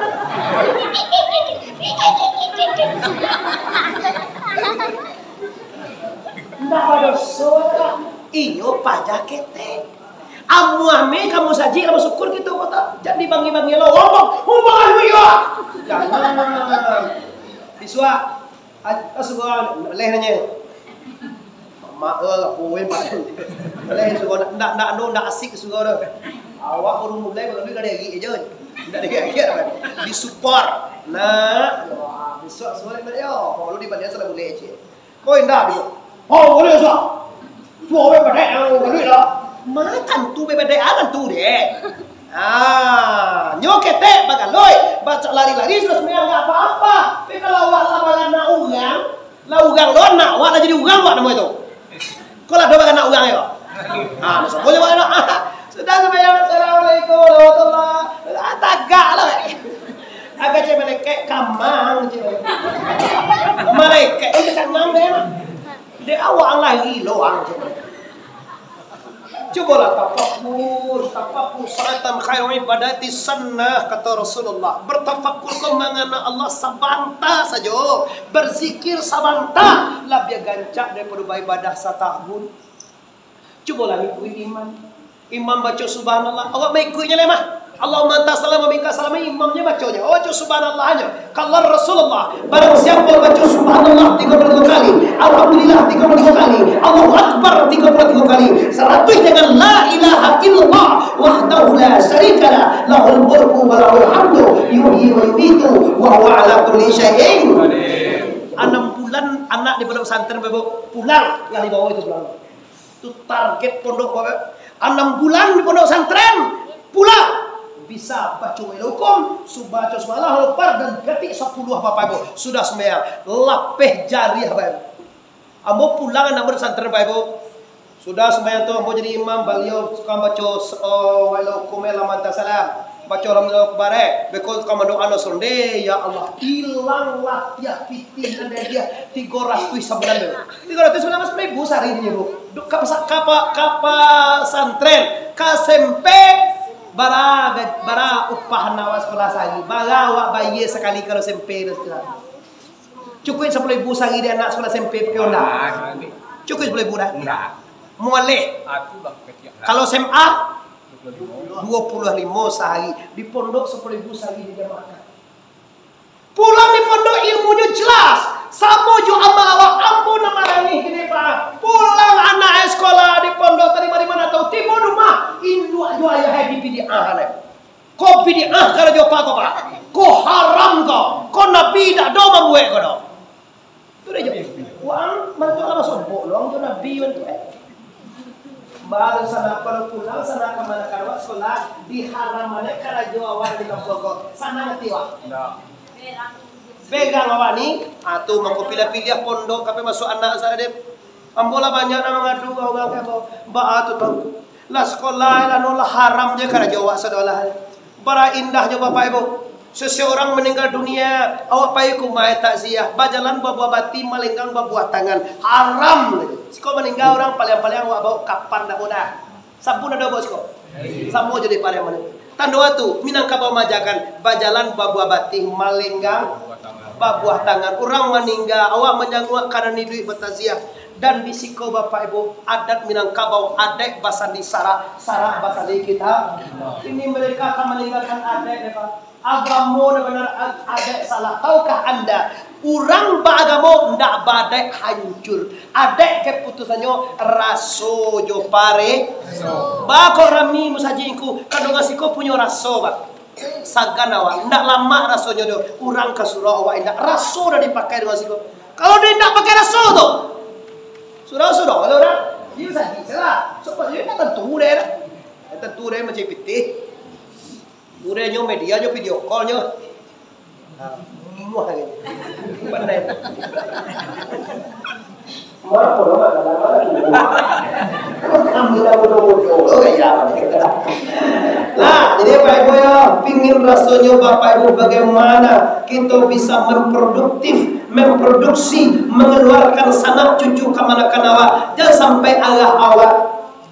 [SPEAKER 1] Ndak ada suara. Iyo pajak ketek. Amuame kamu saji kamu syukur gitu kota. Jadi bagi-bagi lo ngomong ya. Jangan. Biswa asugan lehernya. Mak poin pak. Leh sugan ndak asik sugan. Awak baru mulai kalau ada lagi aja. Ndak lagi apa. Disupport. Nah, besok sugan dia. Kalau di bandar salah boleh aja. Kau indah dia. Oh, boleh so. Tua bebedek boleh lah. Makan tu bebedean tu deh. Nyokete bagaloi, baca lari-lari sudah semuanya enggak apa-apa. Tapi kalau awak labaran nak ugang lo nak awak jadi ugang awak nama itu. Kalau ada bagan nak ugang ya. Boleh boleh. Sudah semuanya. Assalamualaikum warahmatullahi wabarakatuh. Tagak lah. Agak cek malaikat kamang cek. Malaikat itu kamang deh. Dia awak lagi loang cek. Cobalah tafakur sa'atan khairu ibadati sunnah kata Rasulullah. Bertafakur kau mengenal Allah sabanta saja. Berzikir sabanta lebih gancak daripada ibadah setahun. Cobalah ikut iman. Imam baca subhanallah. Awak mai ikutnya lemah. Allahumma anta salam wa minka salam, imamnya bacanya. Oh, baca subhanallah aja. Kalau Rasulullah barang siapa baca subhanallah 33 kali, alhamdulillah 33 kali, Allahu akbar 33 kali, 100 dengan la ilaha illallah wahdahu la syarikalah, lahul mulku wa lahul hamdu, yuhyi wa yumiitu wa huwa ala kulli syai'in qadir. 6 bulan anak di pondok pesantren pulang yang dibawa itu pulang. Itu target pondok Bapak.
[SPEAKER 3] 6 bulan di pondok pesantren, pulang bisa baca hukum, subaca semalah lepar dan ketik 10 apa ibu sudah sembahyang lapeh jari apa ibu. Ambo pulang anak pesantren apa ibu sudah sembahyang tu ambo jadi imam beliau suka baca walau kumela manta salam baca alhamdulillah kebare bekol kamando ano sonde ya Allah hilanglah tiap pitih ada dia 300 sebulan 319.000 sehari ini bu kapa santren kasempe bara upah nawa sekolah sagi bara wa bayi sekali kalau sempe dan sekolah cukup 10.000 sehari dia anak sekolah sempe pakai onda cukup 10.000 dah mualeh kalau SMA 25 sehari di pondok 10.000 sehari di jamaah. Pulang di pondok ilmunya jelas. Samo jo ama ampun nama ini gini Pak. Pulang anak sekolah di pondok tadi mana tahu timur rumah indu ayah di bid'ah le. Ko bid'ah kalau jo Pak Pak. Ko haram ko nabi dak do mambuek ko do. Tu dia jo. Wang mantu ala sombong long jo nabi mantu baru sana kalau pulang sana ke mana karwa sekolah diharam mana karena jawa di kampung sana mati wah. Pegang awak ni, atuh mangko pilih-pilih pondok kape masuk anak saya deh. Ambola banyak nama ngadu orang kayak mbak atuh bang. Lah sekolah lah nolah haram je karena jawa sedolah. Bara indah je bapak ibu. Seseorang meninggal dunia, awak pakai kumai takziah, bajalan bawa bati melenggang bawa tangan, haram. Siko meninggal orang paling-paling awak bawa kapan dah mudah. Sabun ada bawa siko. Samo jadi paling mana. Tandua tu Minangkabau majakan, bajalan bawa bati melenggang bawa tangan. Orang meninggal, awak menyangguak karena ni duit bertakziah. Dan di siko bapak ibu adat Minangkabau adat bahasa di sarah bahasa di kita. Ini mereka akan meninggalkan adat mereka. Agamo benar ada salah. Tahukah anda orang beragamo ndak badai hancur. Ada keputusannya raso jo pare. Bako rami musajinku kadang asiko punya raso bak. Saganawa ndak lama rasonya do. Orang ke surau awak ndak raso dah dipakai dengan asiko. Kalau dia ndak pakai raso tu. Surau kalau orang dia saji salah. So dia tak tentu deh. Tentu deh macam piti. Urenya media jo video call nyo. Muah gitu. Pandai.
[SPEAKER 1] Orang pun orang kadang-kadang ambil bodoh-bodoh. Oh ya.
[SPEAKER 3] Nah, jadi Pak Ibu ya, pingin rasanya Bapak Ibu bagaimana kita bisa memproduksi, mengeluarkan sanak cucu kemana-mana awak. Jangan sampai Allah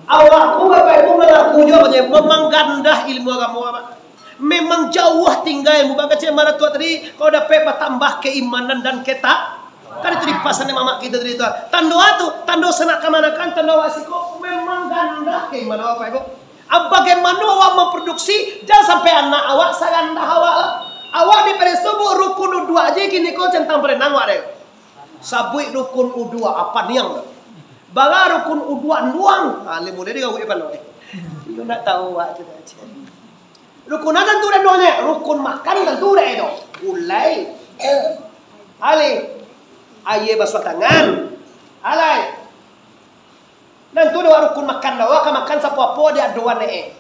[SPEAKER 3] awakku Bapak Ibu mengakunya memang gandah ilmu agama apa. Memang jauh tinggal ilmu baga cemara tua tadi kau dapat bertambah keimanan dan ketak kan itu di pasannya mama kita tadi itu tando senak kemana kan tando wasiko memang ganda keimanan apa ibu bagaimana awak memproduksi jangan sampai anak awak saganda awak di pada subuh rukun U2 aja gini kau centang berenang awak deh sabui rukun U2 apa niang baga rukun U2 nuang limu dia gak ipan loh you nak tahu awak juga aja rukun tentu dah doanya, rukun makan tentu dah itu. Ulai, alih, aye basuh tangan, alai. Tentu dah rukun makan dah, wak makan sapu-apu dia doa ne.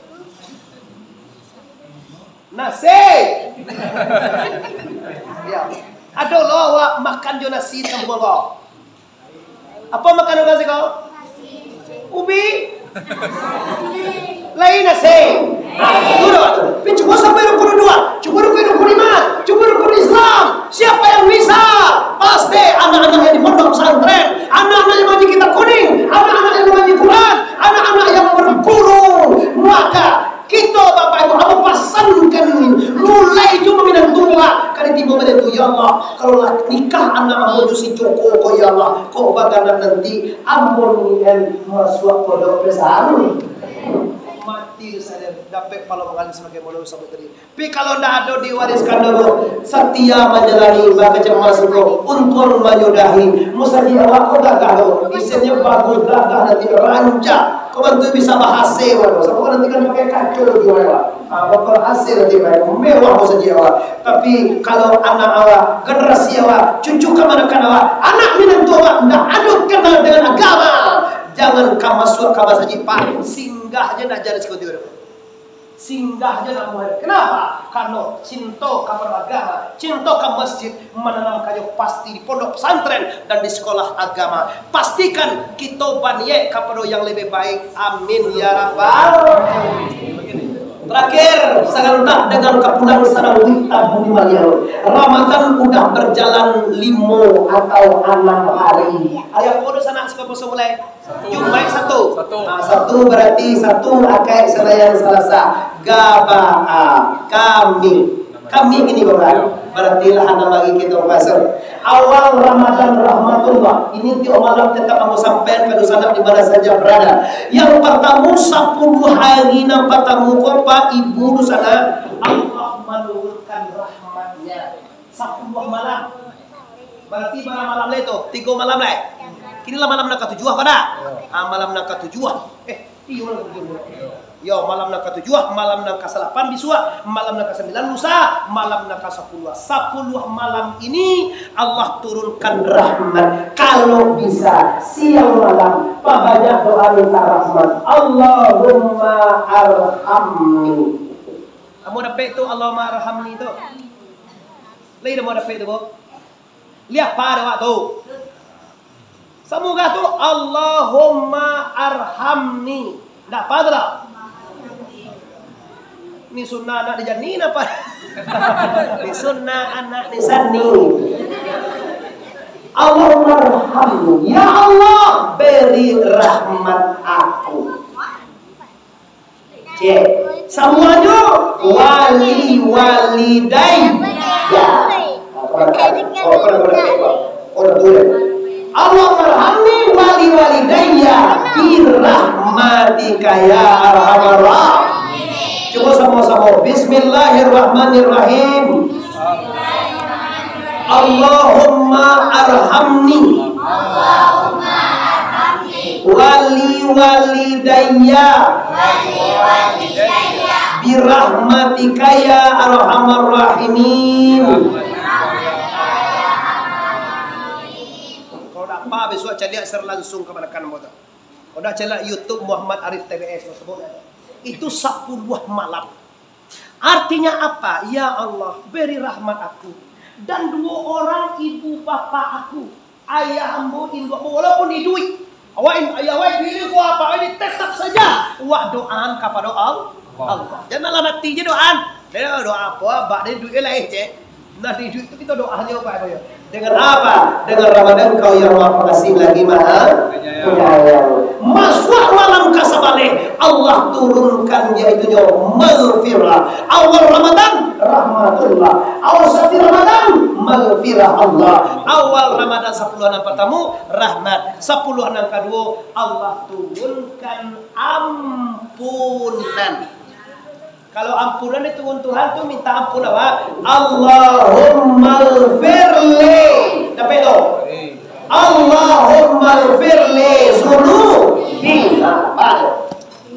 [SPEAKER 3] Nasi, ya, ada loh wak makan jo nasi campur kau. Apa makan nasi kau? Ubi. Lain nasi. Cuba sampai rukun 2, cuba rukun 5, cuba rukun Islam. Siapa yang bisa? Pasti anak-anak yang di pondok pesantren, anak-anak yang ngaji kitab kuning, anak-anak yang ngaji Quran, anak-anak yang berguru. Maka kita Bapak Ibu harus pasangkan mulai cuma minat tua kali tiba pada itu ya Allah kalau nikah anak amun si Joko kok ya Allah kok bagaimana nanti amun masuk pondok pesantren mati saya dapat kalau mengalir sebagai modal sampai tadi. Tapi kalau tidak ada diwariskan dulu setia menjalani baca cemas itu untuk menyudahi. Mustahil awak kau gagah lo, isinya bagus gagah nanti rancak. Kau bantu bisa bahasa waduh. Sama nanti kan pakai kacau lagi awak. Bakal hasil nanti mewah saja awak. Tapi kalau anak awak, generasi awak, cucu kemana-mana awak, anak minum tua awak tidak ada kenal dengan agama. Jangan kamu masuk kamu saja pancing singgah aja nak jadi sekoti orang. Singgah aja nak muhir. Kenapa? Karena cinta kamu agama, cinta kamu masjid, menanam kayu pasti di pondok pesantren dan di sekolah agama. Pastikan kita banyak kepada yang lebih baik. Amin ya rabbal. Terakhir, sangat dengan kepulang sarang wita budi malian. Ramadan udah berjalan 5 atau 6 hari. Ayah podo sana sekolah mulai. Jumat 1. Nah, 1 berarti 1 akai Senin Selasa. Gabaa kami ini orang. Berarti lah lagi kita pasal. Awal Ramadan rahmatullah. Ini tiap malam tetap kamu sampaikan pada sana di mana saja berada. Yang pertama 10 hari nampak tamu kopa ibu di sana. Allah menurunkan rahmatnya. 10 malam. Berarti malam itu 3 malam lah. Kinilah malam nak ketujuh pada. Malam nak ketujuh. Yo malam nak ketujuh, malam nak ke-8 bisua, malam nak ke-9 lusa, malam nak ke-10. 10 malam ini Allah turunkan rahmat. Kalau bisa siang malam banyak doa minta rahmat. Allahumma arhamni. Kamu dapat itu Allahumma arhamni itu. Lain mau dapat itu, Bu. Lihat pada waktu. Semoga tu Allahumma arhamni. Dapat tak? Ini sunnah anak dijanin apa? Ini sunnah anak disani. Allahumma arhamni. Ya Allah, beri rahmat aku. Cek. Semuanya wali-walidayya. Allah merhamni wali-walidayya birahmatika ya arhamar rahimin. Coba sama-sama. Bismillahirrahmanirrahim. Allahumma arhamni wali-walidayya birahmatika ya arhamar rahimin. Apa besok cari ser langsung kepada kan motor. Udah cari YouTube Muhammad Arif TBS tersebut. Itu 10 malam. Artinya apa? Ya Allah, beri rahmat aku dan 2 orang ibu bapa aku, ayahmu, indukmu, walaupun idui. Awak pilih ku apa ini tetap saja wak doaan kepada Allah. Janganlah nanti je doaan. Dia doa apa? Bak dia duit lain je. Nanti duit itu kita doa aja apa ya? Dengan apa? Dengan Ramadan kau yang maha pengasih lagi maha penyayang. Masuk malam kasabale Allah turunkan yaitu maghfirah. Awal Ramadan rahmatullah. Awal satu Ramadan maghfirah Allah. Awal Ramadan 10 hari pertama rahmat. 10 hari kedua Allah turunkan ampunan. Kalau ampunan itu Tuhan tuh minta ampun apa? Allahumma ighfirli. Dapat itu? Allahumma ighfirli dzunubi.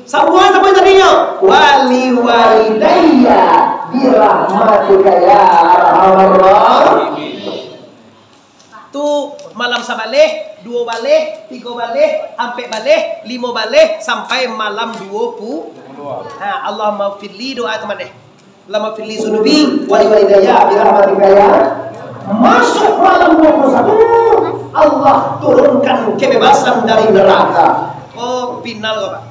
[SPEAKER 3] Semua sampai tadinya wali-walidayya birahmatika ya arhamar rahimin. Tu malam sabaleh, 2 baleh, 3 baleh, 4 baleh, 5 baleh sampai malam 20. Nah, Allahumma firli doa teman deh. Allahumma firli zunubi wali-walidayya birahmatika ya. Masuk malam 21 Allah turunkan kebebasan dari neraka. Oh, final Pak.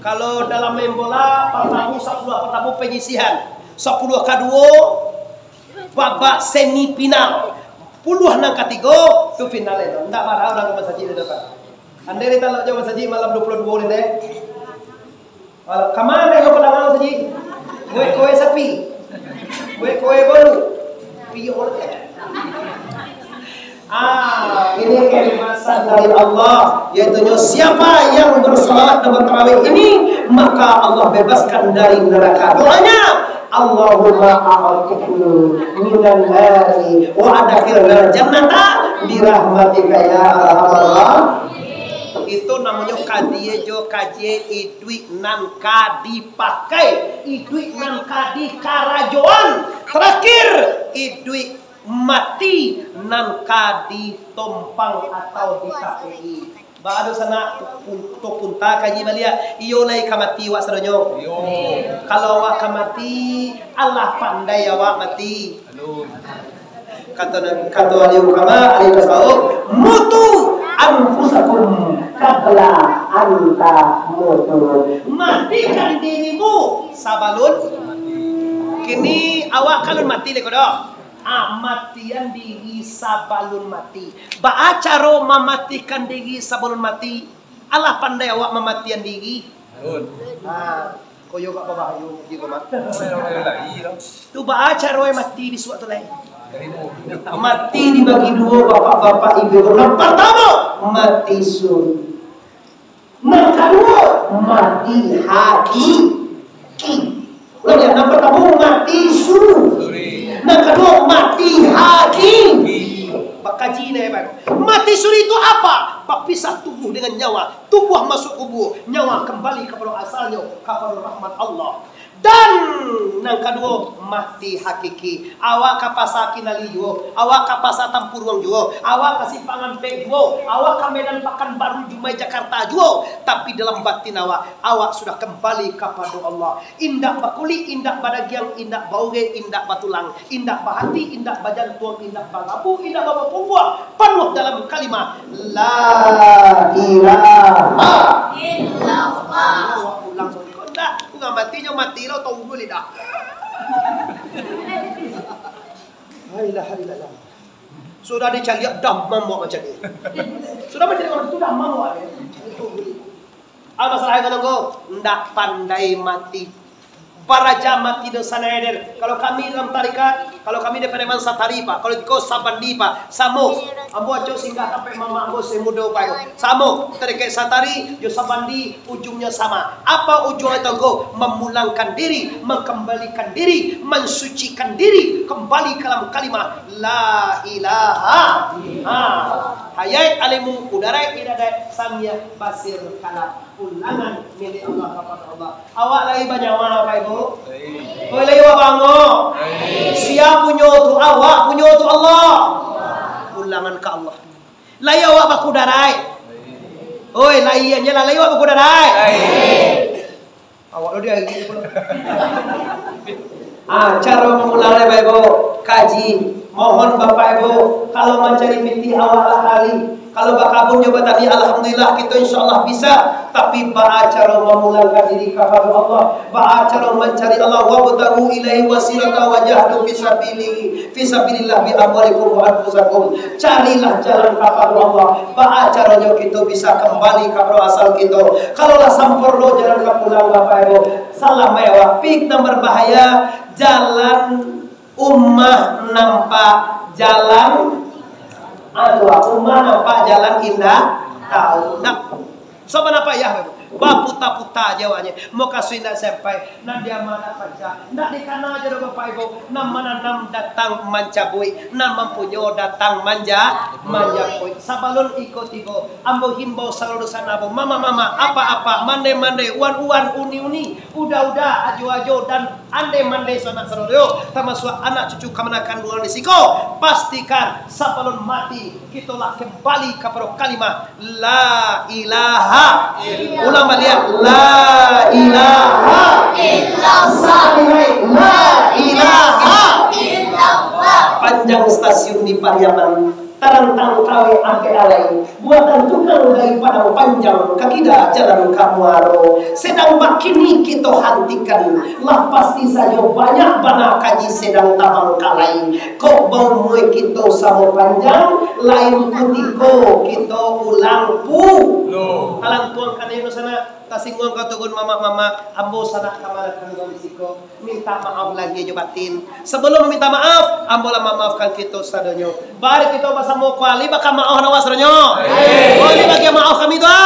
[SPEAKER 3] Kalau dalam main bola pertama 10 pertama penyisihan, 10 kedua babak semifinal. Puluh nang ketiga tu final itu. Enggak marah orang ke masjid di depan. Anda kita nak jauh masjid malam 22 ni deh. Kemana kau pulang masjid? Kowe sapi. Kowe baru. Pion. Ini kebebasan dari Allah, yaitu siapa yang bersalat dalam tarawih ini maka Allah bebaskan dari neraka. Doanya Allahumma a'tiqni minan nari wa adkhilna jannata bi rahmatika ya arhamar rahimin. Itu namanya kadiejo kaje idui nan kadi pakai idui nan kadi karajoan terakhir idui mati nan kadi tompang atau di KPI. Baado sana punta kaji balia iyo lay kamati wa sadonyo. Kalau awak kamati Allah pandai awak mati. Kata aliu kama aliu kasau mutu anfusakum qabla anta mutu. Matikan dirimu sabalun. Kini awak kalau mati le kodo. Matian diri sabalun mati. Baacaro mematikan diri sabalun mati. Allah pandai awak mematian diri. Koyo gak babahayo gitu mat. Tu baacaro mati di suatu lain. Mati dibagi dua bapak-bapak ibu. Yang pertama mati sun. Yang kedua mati hakiki. Yang pertama mati sun. Yang kedua mati hakim. Bakaji nih Pak. Mati suri itu apa? Pak pisah tubuh dengan nyawa. Tubuh masuk kubur, nyawa kembali kepada asalnya, kepada rahmat Allah. Dan yang kedua mati hakiki. Awak kapasa kinali juo, awak kapasa Tampurwang juo, awak kasih pangampek juo, awak ke Medan Pekanbaru Jumai Jakarta juo. Tapi dalam batin awak sudah kembali kepada Allah. Indak bakuli, indak badagiang, indak bauge, indak batulang, indak bahati, indak bajantuang, indak balabu, indak babapungwa. Penuh dalam kalimat La ilaha illallah. Ulang sorry kok enggak. Nggak matinya mati lo tunggu lidah. Alhamdulillah. Sudah dicari damam mau macam ni. Sudah macam orang tu damam mau. Apa masalah yang kau ndak pandai mati. Para jamaah tidak sana eder. Kalau kami dalam tarikat, kalau kami daripada Mansa Taripa, kalau kau Sabandipa, Samo, ambo ajo singgah sampai mama ambo semudo payo. Samo, tarikat Satari, jo Sabandi, ujungnya sama. Apa ujungnya tanggo? Memulangkan diri, mengembalikan diri, mensucikan diri, kembali ke dalam kalimat La ilaha. Hayat alimu kudarai idadai samia basir kalam. Ulangan milik Allah kepada Allah. Awak lagi banyak mana Pak Ibu? Kau lagi awak bango. Siapa punya tu awak, punya tu Allah. Ulangan ke Allah. Lagi awak bakudarai. Oi, lagi aja lah lagi awak bakudarai. Awak lo dia lagi pula. Cara memulai Pak Ibu kaji. Mohon Bapak Ibu kalau mencari fikih awak ahli. Kalau bakabun nyoba tadi alhamdulillah kita insyaallah bisa. Tapi ba'acara memulangkan diri kepada Allah, ba'acara mencari Allah wa butaru ilaihi wasilata wajahdu fisabilillah bi amwalikum wa anfusakum. Carilah jalan kepada Allah. Ba'acaranya kita bisa kembali kepada asal kita. Kalaulah sampurno jalan ke pulang Bapak Ibu. Salah mewah pik nomor bahaya jalan ummah nampak jalan ummah nampak jalan indah tahu nak sobat apa ya baputa-puta jawanya mau kasih nak sampai nak dia mana panca nak dikana aja Bapak Ibu nam mana nam datang mancabui nam mempunyai datang manja pui sabalun ikut ibu ambo himbau selalu sana bu mama apa mande uan uni udah ajo dan ande sana serodo termasuk anak cucu kemenakan bulan risiko pastikan sabalun mati kitalah kembali kepada kalimat La ilaha illallah. Lihat La ilaha illallah. La ilaha illallah. Panjang stasiun di Pariaman tarantang kawe ake alai buatan tukang dari padang panjang kakida jalan kamuaro sedang bakini kita hentikan lah pasti saja banyak bana kaji sedang tabang kalai kok bau mue kita sama panjang lain putiko kita ulang pu alang tuang kanino sana kasingguan katugun mama ambo sana kamar kanggo risiko minta maaf lagi jobatin sebelum meminta maaf ambo lah memaafkan kita sadonyo bari kita basa mo kuali baka maaf na wasronyo oli bagi maaf kami doa